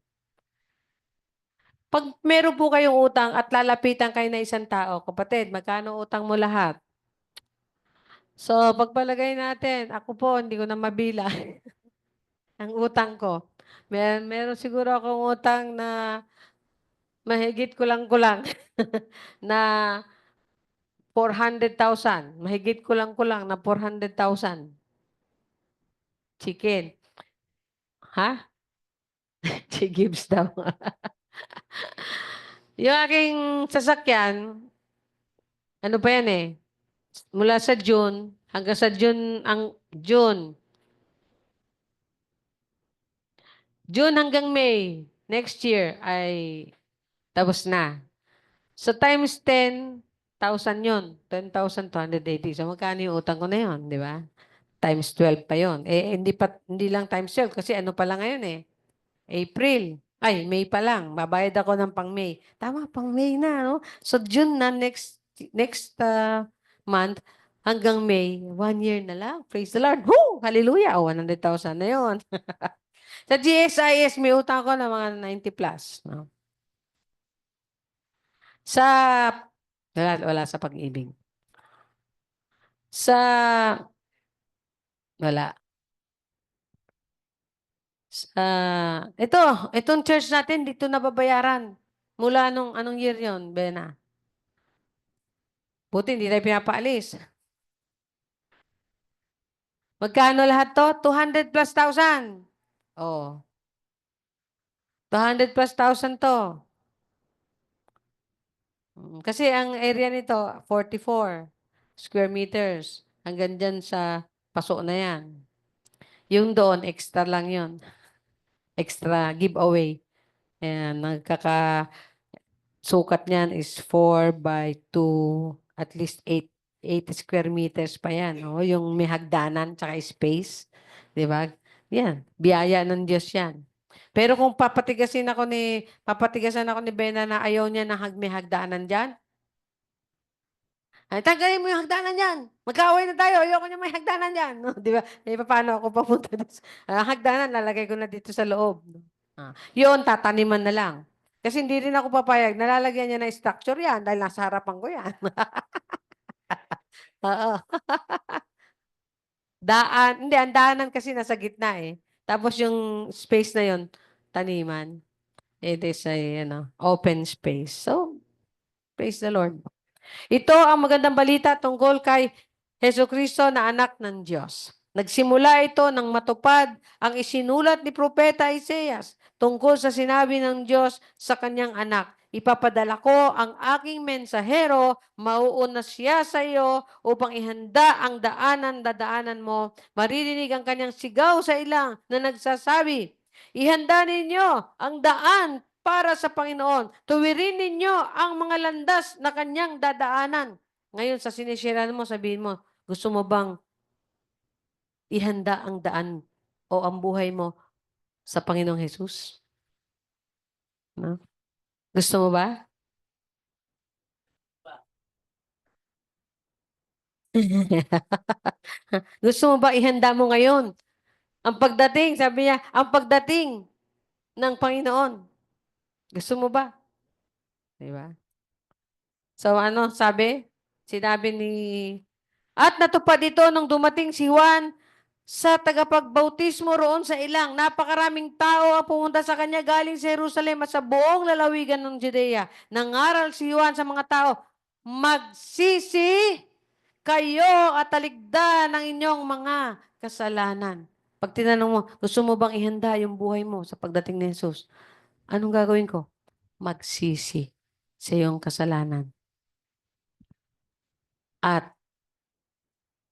Pag meron po kayong utang at lalapitan kayo na isang tao, kapatid, magkano utang mo lahat? So, pagpalagay natin, ako po, hindi ko na mabila ang utang ko. Meron siguro akong utang na mahigit kulang-kulang na 400,000. Mahigit kulang-kulang na 400,000. Chicken. Ha? She gives daw. Yung aking sasakyan, ano pa yan eh? Mula sa June, hanggang sa June hanggang May, next year ay tapos na. So times 10,000 yun. 10,280. So magkano yung utang ko na yun, di ba? Times 12 pa yun. Eh, hindi lang times 12 kasi ano pa lang ngayon eh. April. Ay, May pa lang. Babayad ako ng pang May. Tama, pang May na, no? So June na next month hanggang May, 1 year na lang. Praise the Lord. Woo! Hallelujah. 100,000 na yun. Sa GSIS, may utang ko na mga 90 plus. No? Sa, wala sa pag-ibig. Sa, wala. Itong church natin, dito nababayaran. Mula anong year yon, Bena? Buti, hindi tayo pinapaalis. Magkano lahat to? 200 plus thousand. Oh, 200 plus thousand to. Kasi ang area nito, 44 square meters. Hanggang dyan sa paso na yan. Yung doon, extra lang yun. Extra giveaway. Ayan, sukat niyan is 4 by 2, at least 8 square meters pa yan. Oh, yung may hagdanan tsaka space. Di ba? Yan. Biyaya ng Diyos yan. Pero kung papatigasan ako ni Bena na ayaw niya na may hagdanan dyan, ay, tanggalin mo yung hagdanan dyan. Magkaaway na tayo. Ayoko niya may hagdanan dyan. No? Di ba? Paano ako papunta dito? Hagdanan, lalagay ko na dito sa loob. Yun, tataniman na lang. Kasi hindi rin ako papayag. Nalalagyan niya na structure yan dahil nasa harapan ko yan. Oo. Hindi, ang daanan kasi nasa gitna eh. Tapos yung space na yun, taniman. It is a, open space. So, praise the Lord. Ito ang magandang balita tungkol kay Jesucristo na anak ng Diyos. Nagsimula ito nang matupad ang isinulat ni Propeta Isaias tungkol sa sinabi ng Diyos sa kanyang anak. Ipapadala ko ang aking mensahero, mauuna siya sa iyo upang ihanda ang dadaanan mo. Maririnig ang kanyang sigaw sa ilang na nagsasabi, ihanda ninyo ang daan para sa Panginoon. Tuwirin ninyo ang mga landas na kanyang dadaanan. Ngayon, sa sinishiran mo, sabihin mo, gusto mo bang ihanda ang daan o ang buhay mo sa Panginoong Jesus? No? Gusto mo ba? Gusto mo ba ihanda mo ngayon? Ang pagdating, sabi niya, ang pagdating ng Panginoon. Gusto mo ba? Diba? So ano sabi? Sinabi ni... At natupad ito nung dumating si Juan sa tagapagbautismo roon sa ilang. Napakaraming tao ang pumunta sa kanya galing sa Jerusalem at sa buong lalawigan ng Judea. Nangaral si Juan sa mga tao, magsisi kayo at taligdan ng inyong mga kasalanan. Pag tinanong mo, gusto mo bang ihanda yung buhay mo sa pagdating ni Jesus? Anong gagawin ko? Magsisi sa iyong kasalanan. At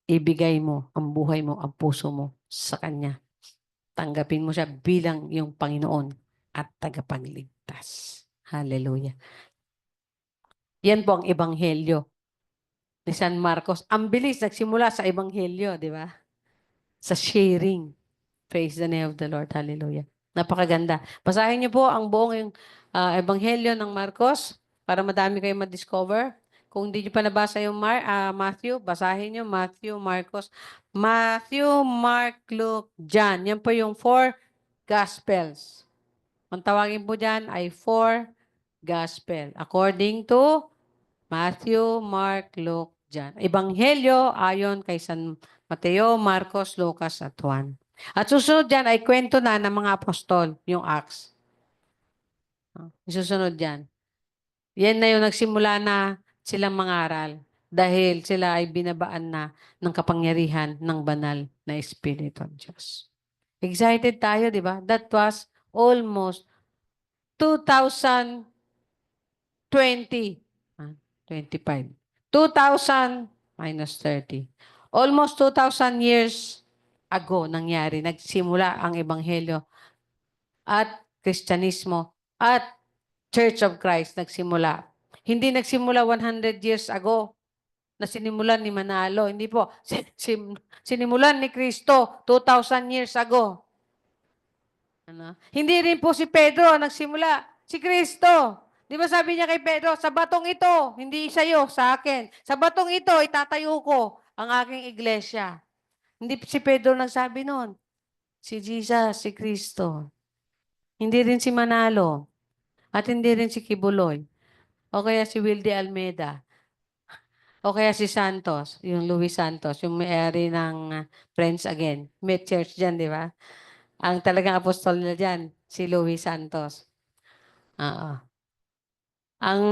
ibigay mo ang buhay mo, ang puso mo sa Kanya. Tanggapin mo siya bilang iyong Panginoon at tagapagligtas. Hallelujah. Yan po ang Ebanghelyo ni San Marcos. Ang bilis, nagsimula sa Ebanghelyo, di ba? Sa sharing. Praise the name of the Lord. Hallelujah. Napakaganda. Basahin niyo po ang buong Ebanghelyo ng Marcos para madami kayong ma-discover. Kung hindi niyo pa nabasa yung Matthew, basahin niyo Matthew, Marcos. Matthew, Mark, Luke, John. Yan po yung 4 Gospels. Ang tawagin po dyan ay 4 Gospel. According to Matthew, Mark, Luke, John. Ebanghelyo ayon kay San Mateo, Marcos, Lucas at Juan. At susunod dyan ay kwento na ng mga apostol, yung Acts. Susunod dyan. Yan na yung nagsimula na silang mangaral dahil sila ay binabaan na ng kapangyarihan ng banal na Espiritu ng Diyos. Excited tayo, di ba? That was almost 2020. 25. 2,000 minus 30. Almost 2,000 years ago nangyari. Nagsimula ang Ebanghelyo at Kristyanismo at Church of Christ nagsimula. Hindi nagsimula 100 years ago na sinimulan ni Manalo. Hindi po. Sinimulan ni Kristo 2,000 years ago. Hindi rin po si Pedro nagsimula. Si Kristo. Di ba sabi niya kay Pedro, sa batong ito, hindi sa'yo, sa akin. Sa batong ito, itatayo ko ang aking iglesia. Hindi si Pedro nagsabi noon. Si Jesus, si Kristo. Hindi rin si Manalo. At hindi rin si Kibuloy. O kaya si Wilde Almeida. O kaya si Santos, yung Luis Santos, yung may-ari ng Friends Again. May church dyan, di ba? Ang talagang apostol na dyan, si Louis Santos. Oo. Ang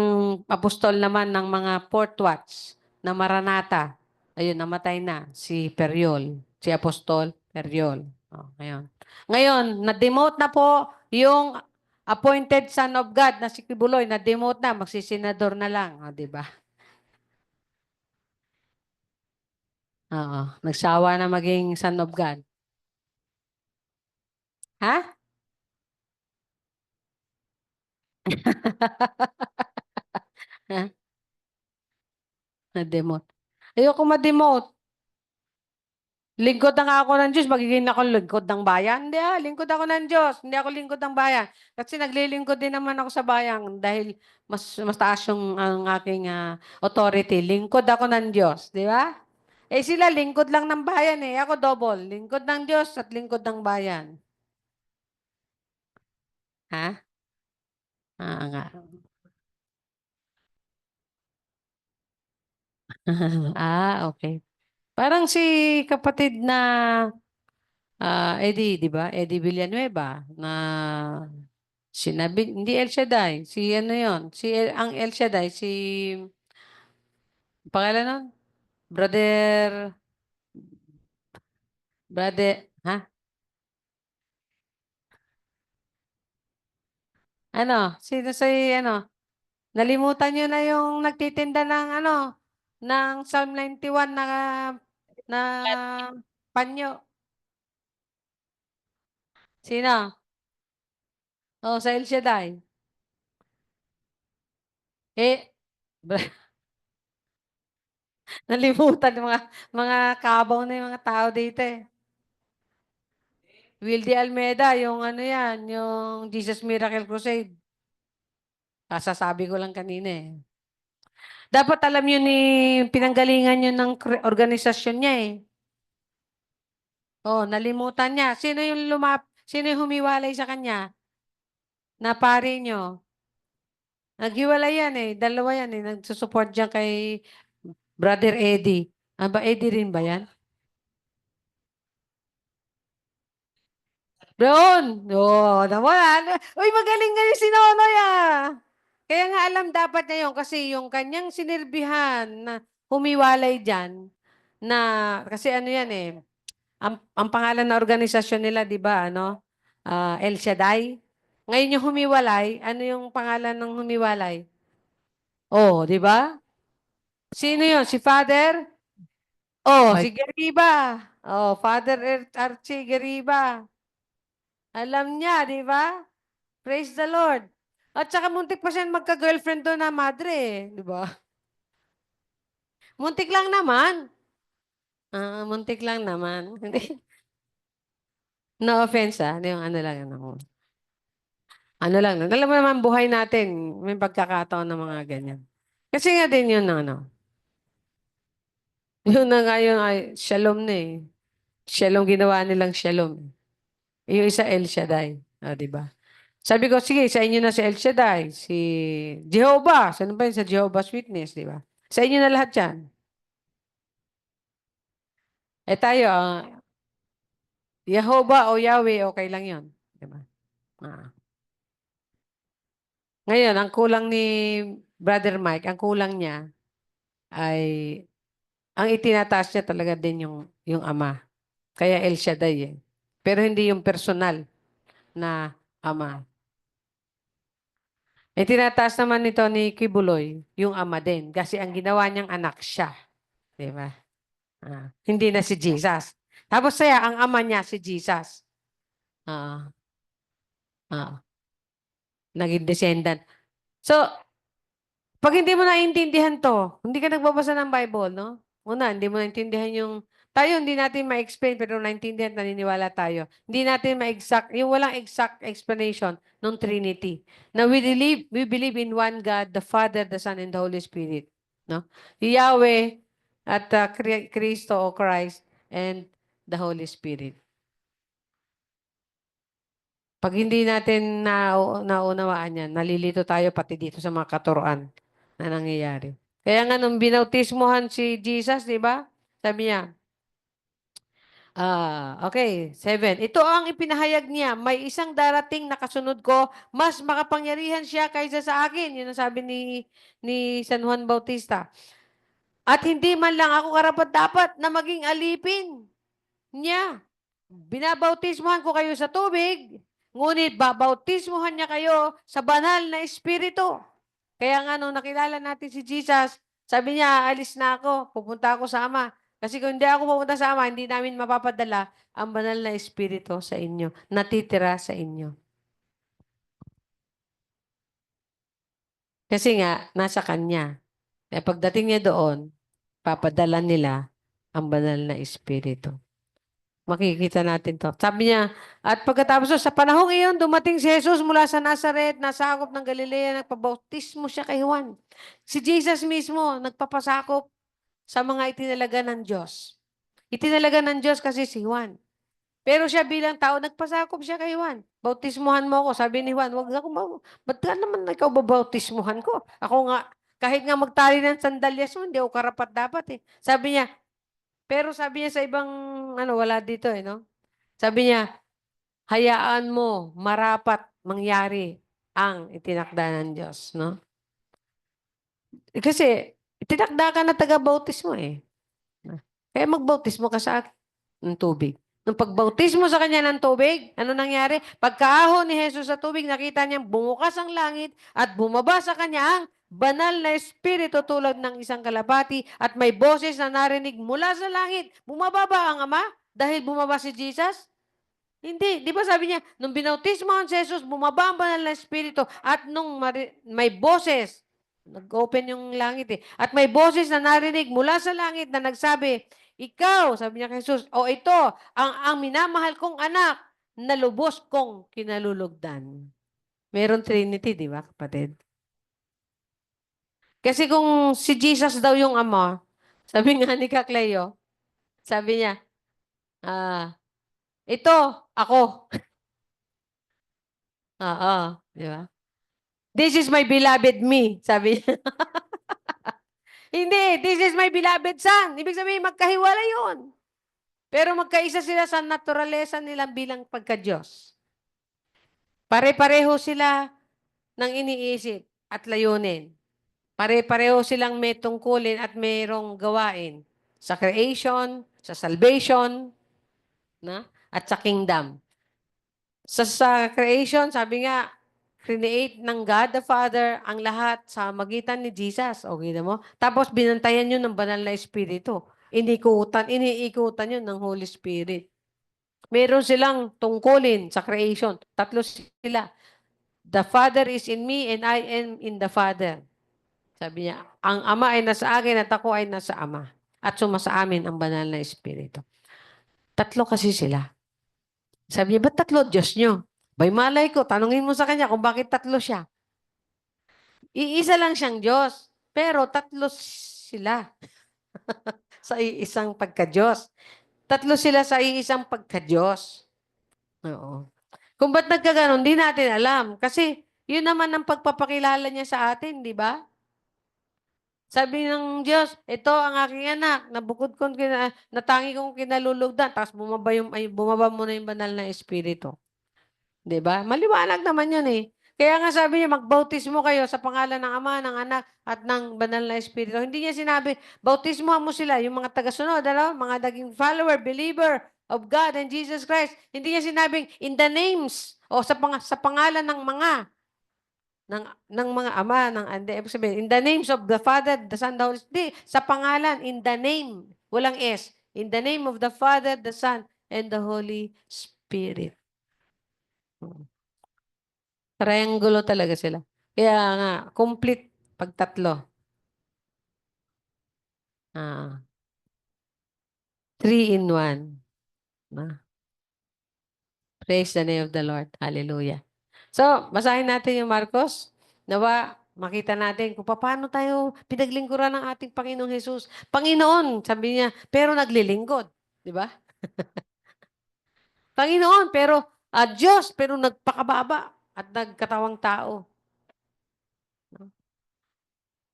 apostol naman ng mga Fourth Watch na Maranatha, ayun, namatay na, si Periol. Si Apostol Periol. Oh, ngayon. Ngayon, na-demote na po yung appointed son of God na si Kibuloy, na-demote na, magsisenador na lang. O, di ba? Oo. Nagsawa na maging son of God. Ha? Ha? Na-demote. Ayoko ma-demote. Lingkod na nga ako ng Diyos, magiging ako lingkod ng bayan? Hindi lingkod ako ng Diyos. Hindi ako lingkod ng bayan. Kasi naglilingkod din naman ako sa bayan dahil mas taas yung ang aking authority. Lingkod ako ng Diyos, di ba? Eh sila lingkod lang ng bayan eh. Ako double. Lingkod ng Diyos at lingkod ng bayan. Ha? Nga. Okay. Parang si kapatid na Eddie, di ba? Eddie Villanueva na sinabi, hindi El Shaddai, si ano yon, ang El Shaddai, si, pangalan nun? Brother, ha? Ano? Sino ano? Nalimutan nyo na yung nagtitinda ng ano, ng Psalm 91 na panyo. Sino? Oh, sa El Shaddai. Eh, nalimutan yung mga kabaw na yung mga tao dito eh. Wildy Almeida, yung ano yan, yung Jesus Miracle Crusade. Kasasabi ko lang kanina eh. Dapat alam yun ni pinanggalingan yun ng organisasyon niya eh. Oh, nalimutan niya. Sino yung humiwalay sa kanya? Na pari nyo. Naghiwalay yan eh. Dalawa yan eh. Nagsusupport dyan kay Brother Eddie. Ba, Eddie rin ba yan? Doon! Oo, naman. Uy, magaling nga yung si Nonoy ah. Kaya nga alam dapat niya yun kasi yung kanyang sinirbihan na humiwalay dyan na, kasi ano yan eh, ang pangalan na organisasyon nila, di ba, ano? El Shaddai. Ngayon yung humiwalay, ano yung pangalan ng humiwalay? Oh, di ba? Sino yun? Si Father? Oh, si Mike, Geriba. Oh, Father Archie Geriba. Alam niya, di ba? Praise the Lord. At saka muntik pa siya magka-girlfriend doon na madre, di ba? Muntik lang naman. Muntik lang naman. Hindi. No offense yung ano lang. Ano lang. Alam mo naman buhay natin. May pagkakataon ng mga ganyan. Kasi nga din yun, ano. Yun na nga yung shalom na eh. Shalom ginawa nilang shalom. Yung isa El Shaddai. Di ba? Sabi ko, sige, sa inyo na si El Shaddai, si Jehovah. Saan ba yun? Sa Jehovah's Witness, di ba? Sa inyo na lahat yan. Eh tayo, Jehovah o Yahweh, okay lang yun. Di ba? Ah. Ngayon, ang kulang ni Brother Mike, ang kulang niya ay, ang itinataas niya talaga din yung Ama. Kaya El Shaddai eh. Pero hindi yung personal na Ama. Itinataas naman nito ni Kibuloy, yung Ama din. Kasi ang ginawa niyang anak siya. Di ba? Hindi na si Jesus. Tapos ang Ama niya si Jesus. Ah, ah, naging descendant. So, pag hindi mo naiintindihan to, hindi ka nagbabasa ng Bible, no? Una, hindi mo naintindihan tayo hindi natin ma-explain pero naintindihan, naniniwala tayo. Hindi natin ma-exact, yung walang exact explanation ng Trinity. Now, we believe in one God, the Father, the Son, and the Holy Spirit. No? Yahweh at Kristo o Christ and the Holy Spirit. Pag hindi natin naunawaan yan, nalilito tayo pati dito sa mga katuroan na nangyayari. Kaya nga nung binautismohan si Jesus, di ba? Sabi niya, Okay, 7. Ito ang ipinahayag niya, may isang darating na kasunod ko, mas makapangyarihan siya kaysa sa akin. Yun ang sabi ni San Juan Bautista. At hindi man lang ako karapat-dapat na maging alipin niya. Binabautismuhan ko kayo sa tubig, ngunit babautismuhan niya kayo sa banal na espiritu. Kaya nga nung nakilala natin si Jesus, sabi niya, alis na ako, pupunta ako sa Ama. Kasi kung hindi ako pupunta sa Ama, hindi namin mapapadala ang banal na espiritu sa inyo, natitira sa inyo. Kasi nga, nasa Kanya. Kaya pagdating niya doon, papadala nila ang banal na espiritu. Makikita natin to. Sabi niya, at pagkatapos nun, sa panahong iyon, dumating si Jesus mula sa Nazaret, nasakop ng Galilea, nagpabautismo siya kay Juan. Si Jesus mismo, nagpapasakop sa mga itinalaga ng Diyos. Itinalaga ng Diyos kasi si Juan. Pero siya bilang tao, nagpasakop siya kay Juan. Bautismuhan mo ako. Sabi ni Juan, wag ako ba't ka naman ikaw babautismuhan ko? Ako nga, kahit nga magtali ng sandalyas mo, hindi ako karapat dapat eh. Sabi niya, pero sabi niya sa ibang, wala dito eh, no? Sabi niya, hayaan mo, marapat mangyari ang itinakda ng Diyos, no? Kasi, itinakda ka na taga-bautismo eh. Kaya magbautismo ka sa akin ng tubig. Nung pagbautismo sa kanya ng tubig, ano nangyari? Pagkaahon ni Jesus sa tubig, nakita niyang bumukas ang langit at bumaba sa kanya ang banal na espiritu tulad ng isang kalapati at may boses na narinig mula sa langit. Bumaba ba ang Ama dahil bumaba si Jesus? Hindi. Di ba sabi niya, nung binautismo ang Jesus, bumaba ang banal na espiritu at nung may boses, nag-open yung langit eh, at may boses na narinig mula sa langit na nagsabi, ikaw, sabi niya kay Jesus, o ito, ang minamahal kong anak na lubos kong kinalulugdan. Meron Trinity, di ba, kapatid? Kasi kung si Jesus daw yung Ama, sabi nga ni Kakleo, sabi niya, ito, ako. Oo, di ba? This is my beloved me, sabi niya. Hindi, this is my beloved son. Ibig sabihin, magkahiwalay yun. Pero magkaisa sila sa naturalesa nila bilang pagka-Diyos. Pare-pareho sila ng iniisip at layunin. Pare-pareho silang may tungkulin at mayroong gawain sa creation, sa salvation, at sa kingdom. Sa creation, sabi nga, create ng God the Father ang lahat sa magitan ni Jesus. Okay na mo? Tapos binantayan yun ng banal na espiritu. Iniikutan yun ng Holy Spirit. Meron silang tungkulin sa creation. Tatlo sila. The Father is in me and I am in the Father. Sabi niya, ang Ama ay nasa akin at ako ay nasa Ama. At sumasa amin ang banal na espiritu. Tatlo kasi sila. Sabi niya, ba't tatlo Diyos nyo? Bay malay ko, tanungin mo sa kanya kung bakit tatlo siya. Iisa lang siyang Diyos, pero tatlo sila sa iisang pagka-Diyos. Tatlo sila sa iisang pagka-Diyos. Oo. Kung ba't nagkaganon, di natin alam. Kasi yun naman ang pagpapakilala niya sa atin, di ba? Sabi ng Diyos, ito ang aking anak, na bukod kong natangi kong kinalulugdan, tapos bumaba mo na yung banal na espiritu. 'Di ba? Maliwanag naman 'yun eh. Kaya nga sabi niya, magbautismo kayo sa pangalan ng Ama, ng Anak, at ng Banal na Espiritu. Hindi niya sinabi, bautismohan mo sila, yung mga tagasunod, mga naging follower, believer of God and Jesus Christ. Hindi niya sinabing, in the names, o sa pangalan ng mga Ama, hindi, ibig sabihin, in the names of the Father, the Son, the Holy Spirit. Hindi, sa pangalan, in the name, walang S. In the name of the Father, the Son, and the Holy Spirit. Triangulo talaga sila. Kaya nga, complete pag tatlo. Ah, 3 in 1. Ah, praise the name of the Lord. Hallelujah. So, basahin natin yung Marcos. Nawa, makita natin kung paano tayo pinaglingkuran ng ating Panginoong Jesus. Panginoon, sabi niya, pero naglilingkod. Di ba? Panginoon, pero Diyos, pero nagpakababa at nagkatawang tao.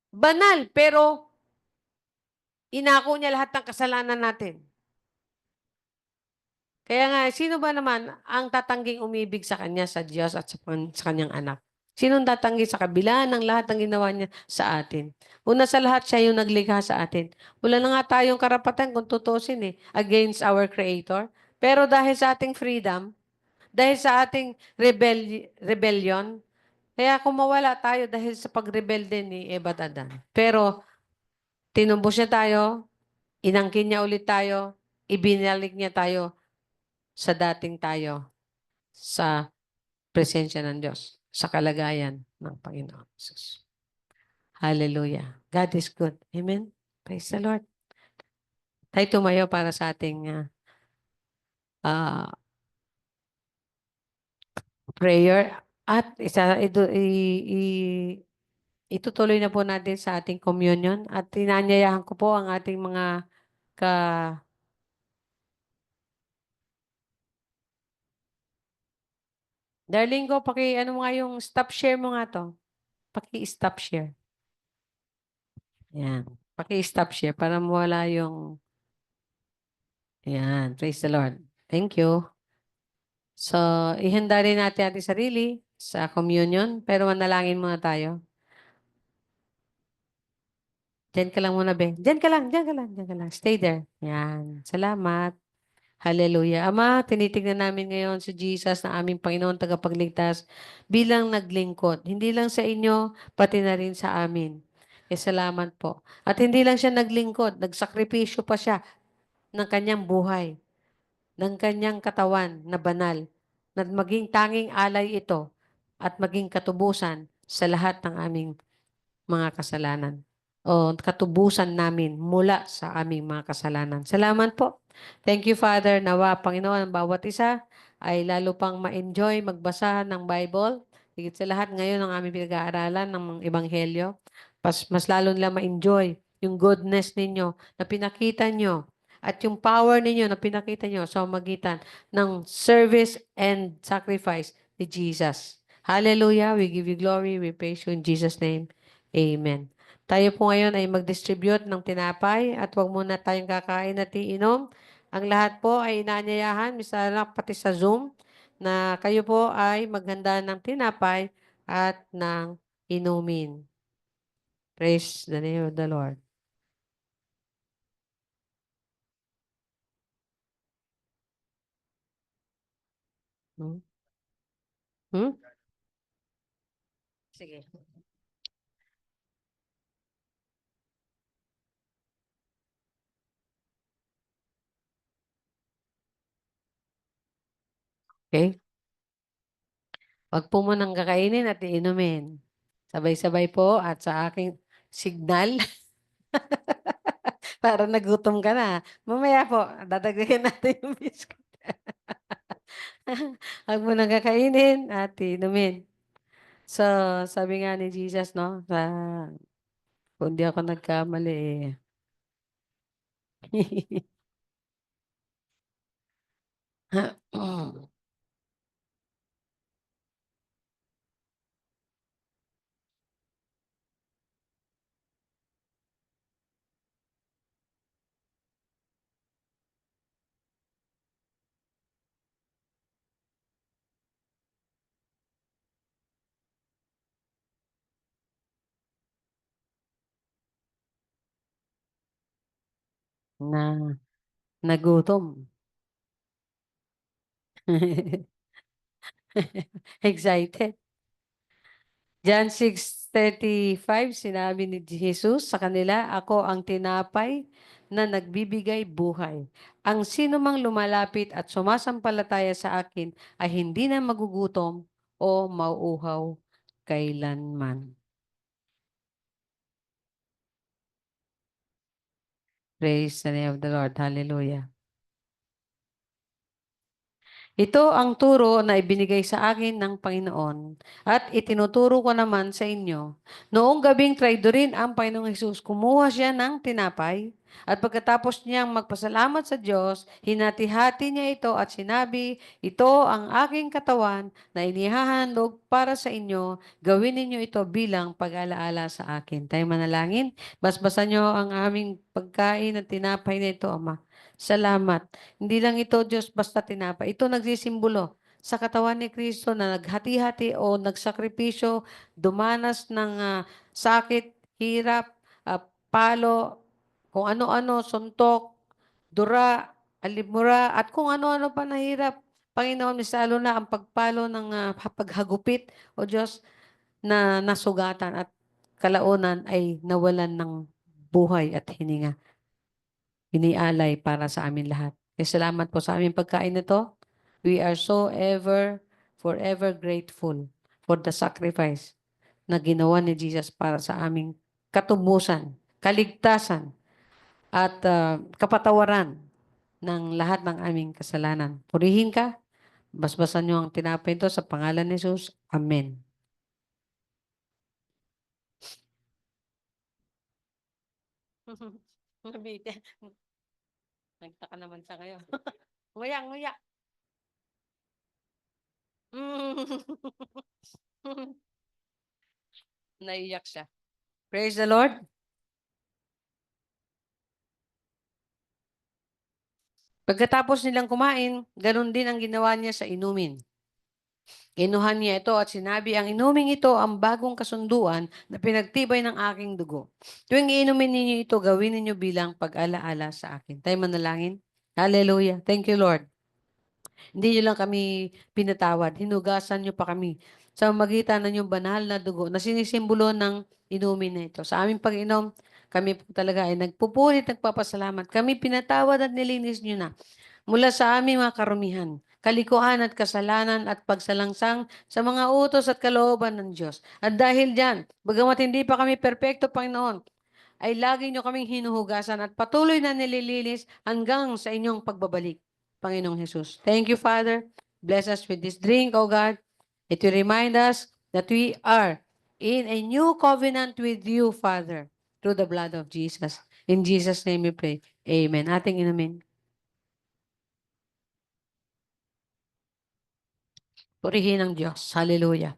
Banal, pero inako niya lahat ng kasalanan natin. Kaya nga, sino ba naman ang tatangging umibig sa Kanya, sa Diyos at sa Kanyang anak? Sinong tatanggi sa kabila ng lahat ng ginawa niya sa atin? Una sa lahat, siya yung naglikha sa atin. Wala na nga tayong karapatan kung tutusin against our Creator. Pero dahil sa ating freedom, dahil sa ating rebellion, kaya kung mawala tayo dahil sa pagrebelde ni Eva at Adan. Pero tinumbos niya tayo, inangkin niya ulit tayo, ibinalik niya tayo sa dating tayo, sa presensya ng Diyos, sa kalagayan ng Panginoon Jesus. Hallelujah. God is good. Amen. Praise the Lord. Tayo tumayo para sa ating ah, prayer at itutuloy na po natin sa ating communion at tinanyayahan ko po ang ating mga ka Darling ko, ano nga yung stop share mo nga to. Paki-stop share. Yan. Paki-stop share para mawala yung yan. Praise the Lord. Thank you. So, ihanda rin natin ating sarili sa communion, pero manalangin muna tayo. Diyan ka lang muna, Be. Diyan ka lang, diyan ka lang, diyan ka lang. Stay there. Yan. Salamat. Hallelujah. Ama, tinitignan namin ngayon si Jesus na aming Panginoon tagapagligtas bilang naglingkod. Hindi lang sa inyo, pati na rin sa amin. Salamat po. At hindi lang siya naglingkod, nagsakripisyo pa siya ng kanyang buhay, ng kanyang katawan na banal, na maging tanging alay ito at maging katubusan sa lahat ng aming mga kasalanan o katubusan namin mula sa aming mga kasalanan. Salamat po. Thank you, Father. Nawa, Panginoon, ang bawat isa ay lalo pang ma-enjoy magbasa ng Bible. Higit sa lahat ngayon ang aming pinag-aaralan ng mga ebanghelyo. Mas lalo nila ma-enjoy yung goodness ninyo na pinakita nyo at yung power ninyo na pinakita nyo sa magitan ng service and sacrifice ni Jesus. Hallelujah. We give you glory. We praise you in Jesus' name. Amen. Tayo po ngayon ay mag-distribute ng tinapay at huwag muna tayong kakain at iinom. Ang lahat po ay inaanyayahan, misala pati sa Zoom, na kayo po ay maghanda ng tinapay at ng inumin. Praise the name of the Lord. Hmm? Hmm? Sige. Okay? Huwag po munang kakainin at iinumin. Sabay-sabay po at sa aking signal, para nagutom ka na. Mamaya po, dadagdagan natin yung biscuit. Huwag mo nang kakainin at inumin. So, sabi nga ni Jesus, no, kung di ako nagkamali na nagutom. Excited. John 6:35, sinabi ni Jesus sa kanila, "Ako ang tinapay na nagbibigay buhay. Ang sino mang lumalapit at sumasampalataya sa akin ay hindi na magugutom o mauuhaw kailanman." Praise the name of the Lord. Hallelujah. Ito ang turo na ibinigay sa akin ng Panginoon at itinuturo ko naman sa inyo. Noong gabing traidorin ang Panginoong Hesus, kumuha siya ng tinapay At pagkatapos niyang magpasalamat sa Diyos, hinati-hati niya ito at sinabi, ito ang aking katawan na inihahandog para sa inyo. Gawin ninyo ito bilang pag-alaala sa akin. Tayo manalangin. Basbasan niyo ang aming pagkain at tinapay na ito, Ama. Salamat. Hindi lang ito, Diyos, basta tinapay. Ito nagsisimbolo sa katawan ni Kristo na naghati-hati o nagsakripisyo, dumanas ng sakit, hirap, palo, kung ano-ano, suntok, dura, alimura, at kung ano-ano pa nahirap. Panginoon, misalo na ang pagpalo ng paghagupit, o Diyos, na nasugatan at kalaunan ay nawalan ng buhay at hininga. Inialay para sa amin lahat. Kaya salamat po sa aming pagkain nito. We are so forever grateful for the sacrifice na ginawa ni Jesus para sa aming katubusan, kaligtasan, at kapatawaran ng lahat ng aming kasalanan. Purihin ka, basbasan niyo ang tinapay ito sa pangalan ni Jesus. Amen. Nagtaka naman siya kayo. Nguya, nguya. Naiyak siya. Praise the Lord. Pagkatapos nilang kumain, ganun din ang ginawa niya sa inumin. Inuhan niya ito at sinabi, ang inuming ito ang bagong kasunduan na pinagtibay ng aking dugo. Tuwing iinumin ninyo ito, gawin ninyo bilang pag-alaala sa akin. Tayo manalangin. Hallelujah. Thank you, Lord. Hindi niyo lang kami pinatawad. Hinugasan niyo pa kami sa magitan ng inyong banal na dugo na sinisimbolo ng inumin na ito. Sa aming pag-inom, kami po talaga ay nagpupulit, nagpapasalamat. Kami pinatawad at nilinis niyo na mula sa aming mga karumihan, kalikuan at kasalanan at pagsalangsang sa mga utos at kalooban ng Diyos. At dahil diyan, bagamat hindi pa kami perpekto, Panginoon, ay lagi niyo kaming hinuhugasan at patuloy na nililinis hanggang sa inyong pagbabalik, Panginoong Jesus. Thank you, Father. Bless us with this drink, O God. It will remind us that we are in a new covenant with you, Father, through the blood of Jesus. In Jesus' name we pray. Amen. Ating inumin. Purihin ang Diyos. Hallelujah.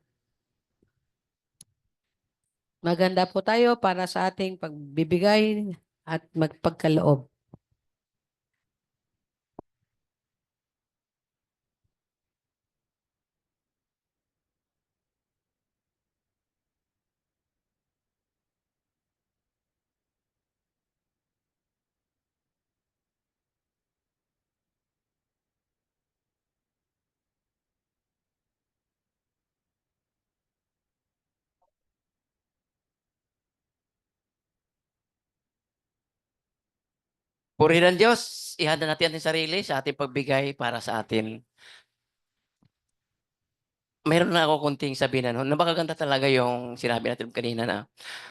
Maganda po tayo para sa ating pagbibigay at magpagkaloob. Purihin ang Diyos, ihanda natin ating sarili sa ating pagbigay para sa atin. Meron na ako kunting sabihin na napakaganda talaga yung sinabi natin kanina na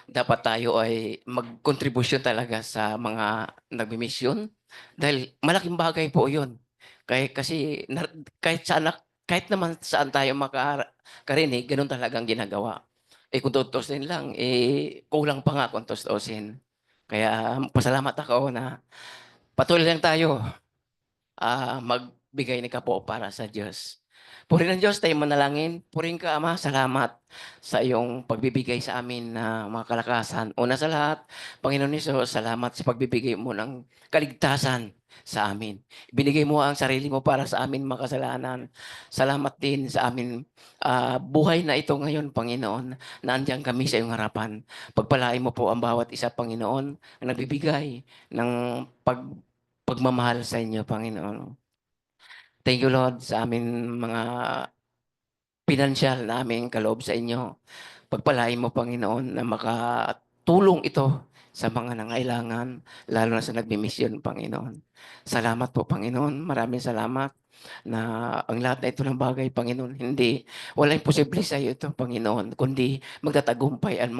dapat tayo ay mag-contribution talaga sa mga nagmi-mission dahil malaking bagay po yun. Kasi kahit saan, kahit naman saan tayo makarinig, ganun talagang ginagawa. Kung tutusin lang, kulang pa nga kung tutusin. Kaya pasalamat ako na patuloy lang tayo magbigay ng kapo para sa Diyos. Purihin ng Diyos, tayo manalangin. Purihin ka, Ama, salamat sa iyong pagbibigay sa amin na mga kalakasan. Una sa lahat, Panginoon Hesus, salamat sa pagbibigay mo ng kaligtasan sa amin. Binigay mo ang sarili mo para sa amin makasalanan. Salamat din sa amin buhay na ito ngayon, Panginoon, na andiyan kami sa iyong harapan. Pagpalain mo po ang bawat isa, Panginoon, na nagbibigay ng pagmamahal sa inyo, Panginoon. Thank you, Lord, sa amin mga pinansyal na aming kaloob sa inyo. Pagpalain mo, Panginoon, na makatulong ito sa mga nangailangan, lalo na sa nagmimisyon, Panginoon. Salamat po, Panginoon. Maraming salamat na ang lahat na ito ng bagay, Panginoon, walang posible sa iyo ito, Panginoon, kundi magtatagumpay ang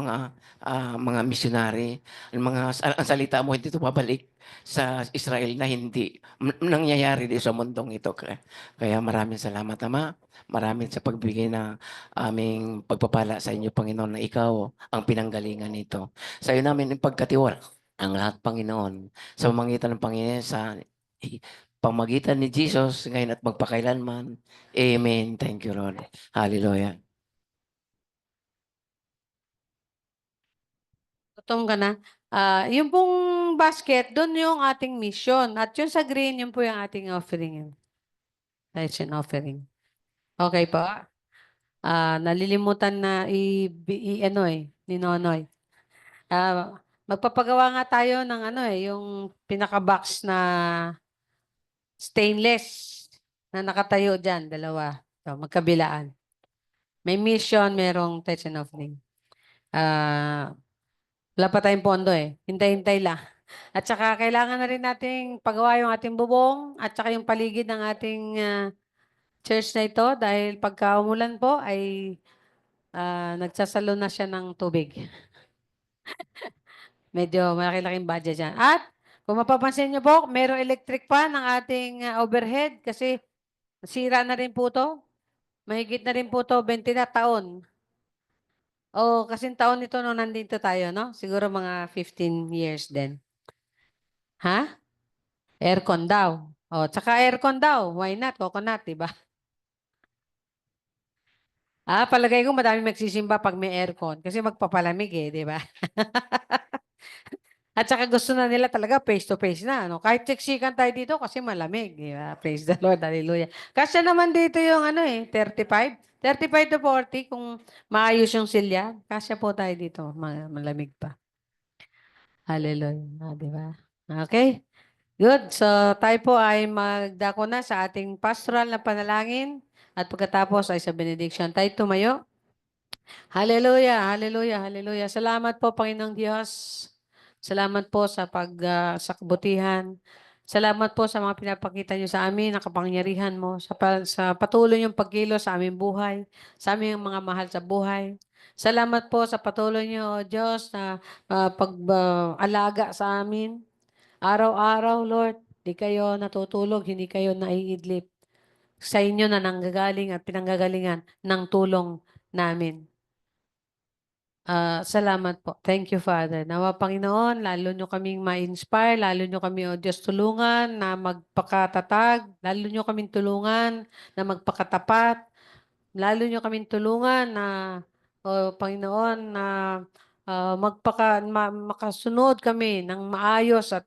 mga misyonary, ang salita mo, hindi ito babalik sa Israel na hindi nangyayari dito sa mundong ito. Kaya maraming salamat, Ama. Maraming sa pagbigay ng aming pagpapala sa inyo, Panginoon, na ikaw ang pinanggalingan nito. Sa iyo namin yung pagkatiwala. ang lahat, Panginoon, sa pamamagitan ng Panginoon sa pamagitan ni Jesus ngayon at magpakailanman. Amen. Thank you, Lord. Hallelujah. Gutom ka na? Yung pong basket, doon yung ating mission. At yung sa green, yun po yung ating offering. Tithes and offering. Okay po? Nalilimutan na ano ni Nonoy. Magpapagawa nga tayo ng ano yung pinaka-box na stainless na nakatayo dyan, dalawa. So, magkabilaan. May mission, merong tithes and offering. Wala pa tayong pondo Hintay-hintay lang. At saka kailangan na rin nating pagawa yung ating bubong at saka yung paligid ng ating church na ito dahil pagka umulan po ay nagsasalo na siya ng tubig. Medyo malaki-laking budget dyan. At kung mapapansin niyo po, merong electric pan ng ating overhead kasi nasira na rin po to. Mahigit na rin po to 20 na taon. O kasing taon nito nung nandito tayo, no? Siguro mga 15 years din. Ha? Aircon daw. O, tsaka aircon daw. Why not? Coconut, diba? Palagay ko madami magsisimba pag may aircon kasi magpapalamig di ba? At saka gusto na nila talaga face to face na, ano? Kahit siksikan tayo dito kasi malamig, di ba? Praise the Lord, hallelujah. Kasi naman dito yung 35. 35 to 40 kung maayos yung silya. Kasya po tayo dito, malamig pa. Hallelujah, di ba? Okay? Good. So, tayo po ay magdako na sa ating pastoral na panalangin at pagkatapos ay sa benediction. Tayo tumayo. Hallelujah, hallelujah, hallelujah. Salamat po, Panginoong Diyos. Salamat po sa kabutihan. Salamat po sa mga pinapakita niyo sa amin, na kapangyarihan mo, sa patuloy niyong pagkilos sa aming buhay, sa aming mga mahal sa buhay. Salamat po sa patuloy niyo, O Diyos, na pag-alaga sa amin. Araw-araw, Lord, di kayo natutulog, hindi kayo naiidlip. Sa inyo na nanggagaling at pinanggagalingan ng tulong namin. Salamat po. Thank you, Father. Nawa, Panginoon, lalo nyo kaming ma-inspire, lalo nyo kami, O Diyos, tulungan na magpakatatag, lalo nyo kaming tulungan na magpakatapat, lalo nyo kaming tulungan na, O Panginoon, na makasunod kami ng maayos at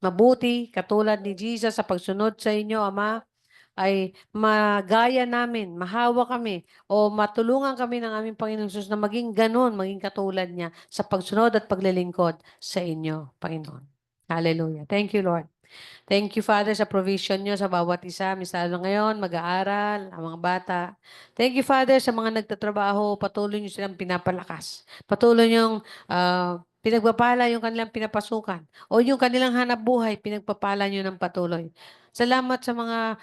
mabuti, katulad ni Jesus sa pagsunod sa inyo, Ama, ay magaya namin, mahawa kami, o matulungan kami ng aming Panginoon Jesus na maging ganun, maging katulad niya sa pagsunod at paglilingkod sa inyo, Panginoon. Hallelujah. Thank you, Lord. Thank you, Father, sa provision nyo sa bawat isa. Misalo ngayon, mag-aaral, ang mga bata. Thank you, Father, sa mga nagtatrabaho. Patuloy nyo silang pinapalakas. Patuloy nyo pinagpapala yung kanilang pinapasukan. O yung kanilang hanap buhay, pinagpapala nyo ng patuloy. Salamat sa mga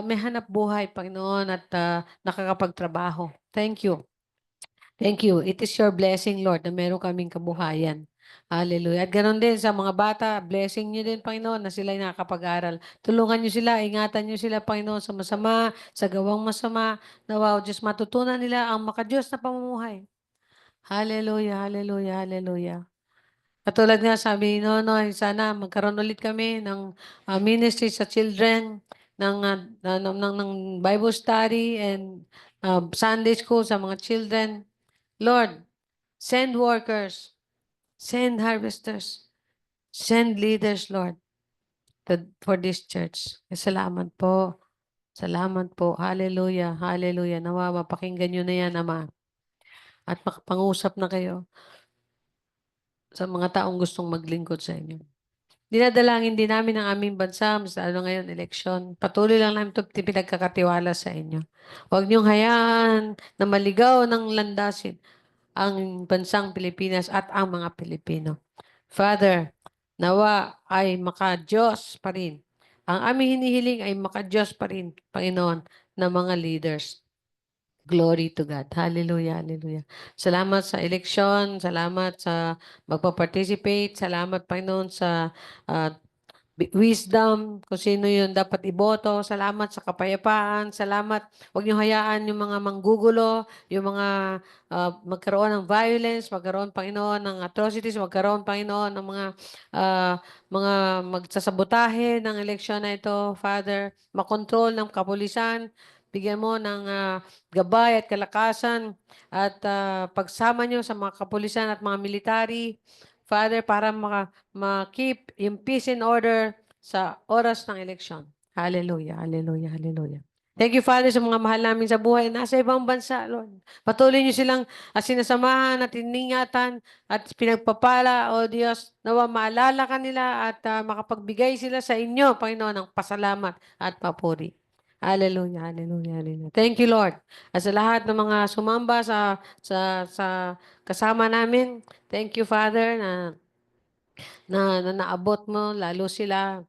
may hanap buhay, Panginoon, at nakakapagtrabaho. Thank you. Thank you. It is your blessing, Lord, na meron kaming kabuhayan. Hallelujah. At ganoon din sa mga bata, blessing niyo din, Panginoon, na sila ay nakakapag-aral. Tulungan niyo sila, ingatan niyo sila, Panginoon, sa masama, sa gawang masama, na wow, Diyos, matutunan nila ang makadiyos na pamumuhay. Hallelujah, hallelujah, hallelujah. Katulad nga sabi ni Nonoy, sana magkaroon ulit kami ng ministry sa children, ng Bible study and Sunday school sa mga children. Lord, send workers, send harvesters, send leaders, Lord, for this church. Salamat po. Salamat po. Hallelujah. Hallelujah. Nawa, mapakinggan nyo na yan, Ama. At makapangusap na kayo sa mga taong gustong maglingkod sa inyo. Dinadalangin din namin ang aming bansa, lalo ngayon, eleksyon. Patuloy lang namin ito pinagkakatiwala sa inyo. Huwag niyong hayaan na maligaw ng landasin ang bansang Pilipinas at ang mga Pilipino. Father, nawa ay maka-Diyos pa rin. Ang aming hinihiling ay maka-Diyos pa rin, Panginoon, ng mga leaders. Glory to God. Hallelujah, hallelujah. Salamat sa eleksyon, salamat sa magpa-participate, salamat, Panginoon, sa wisdom, kung sino yun dapat iboto. Salamat sa kapayapaan. Salamat. Huwag niyo hayaan yung mga manggugulo, yung mga magkaroon ng violence, magkaroon, Panginoon, ng atrocities, magkaroon, Panginoon, ng mga magsasabotahe ng eleksyon na ito, Father. Makontrol ng kapulisan. Bigyan mo ng gabay at kalakasan at pagsama niyo sa mga kapulisan at mga military, Father, para ma-keep yung peace and order sa oras ng eleksyon. Hallelujah, hallelujah, hallelujah. Thank you, Father, sa mga mahal namin sa buhay. Nasa ibang bansa, Lord. Patuloy niyo silang sinasamahan at iningatan at pinagpapala, O Diyos, nawa maalala ka nila at makapagbigay sila sa inyo, Panginoon, ng pasalamat at papuri. Hallelujah, hallelujah, hallelujah. Thank you, Lord. At sa lahat ng mga sumamba sa kasama namin, thank you, Father, na naabot mo lalo sila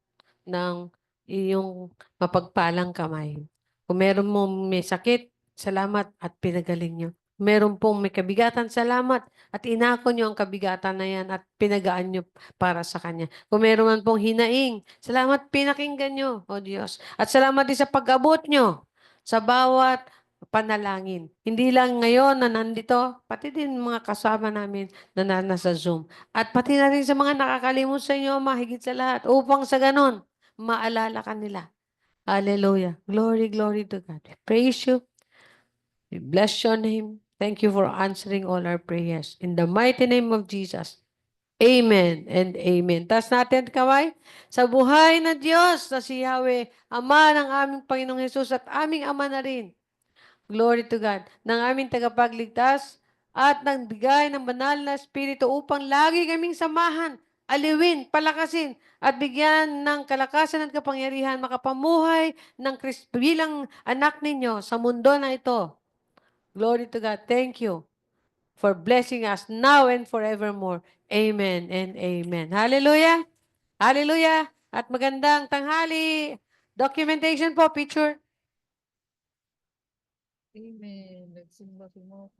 ng iyong mapagpalang kamay. Kung meron mo may sakit, salamat at pinagaling nyo. Meron pong may kabigatan, salamat at inako nyo ang kabigatan na yan at pinagaan nyo para sa Kanya. Kung meron man pong hinaing, salamat pinakinggan nyo, O Diyos. At salamat din sa pag-abot nyo sa bawat panalangin. Hindi lang ngayon na nandito, pati din mga kasama namin na nasa Zoom. At pati na rin sa mga nakakalimot sa inyo, mahigit sa lahat, upang sa ganon, maalala ka nila. Hallelujah. Glory, glory to God. We praise you. We bless your name. Thank you for answering all our prayers. In the mighty name of Jesus. Amen and amen. Taas natin kamay sa buhay na Diyos na si Yahweh, Ama ng aming Panginoong Hesus at aming Ama na rin. Glory to God. Ng aming tagapagligtas at ng bigay ng banal na Espiritu upang lagi kaming samahan, aliwin, palakasin, at bigyan ng kalakasan at kapangyarihan makapamuhay ng bilang anak ninyo sa mundo na ito. Glory to God. Thank you for blessing us now and forevermore. Amen and amen. Hallelujah. Hallelujah. At magandang tanghali. Documentation po, picture. Amen. Nagsimba si mo.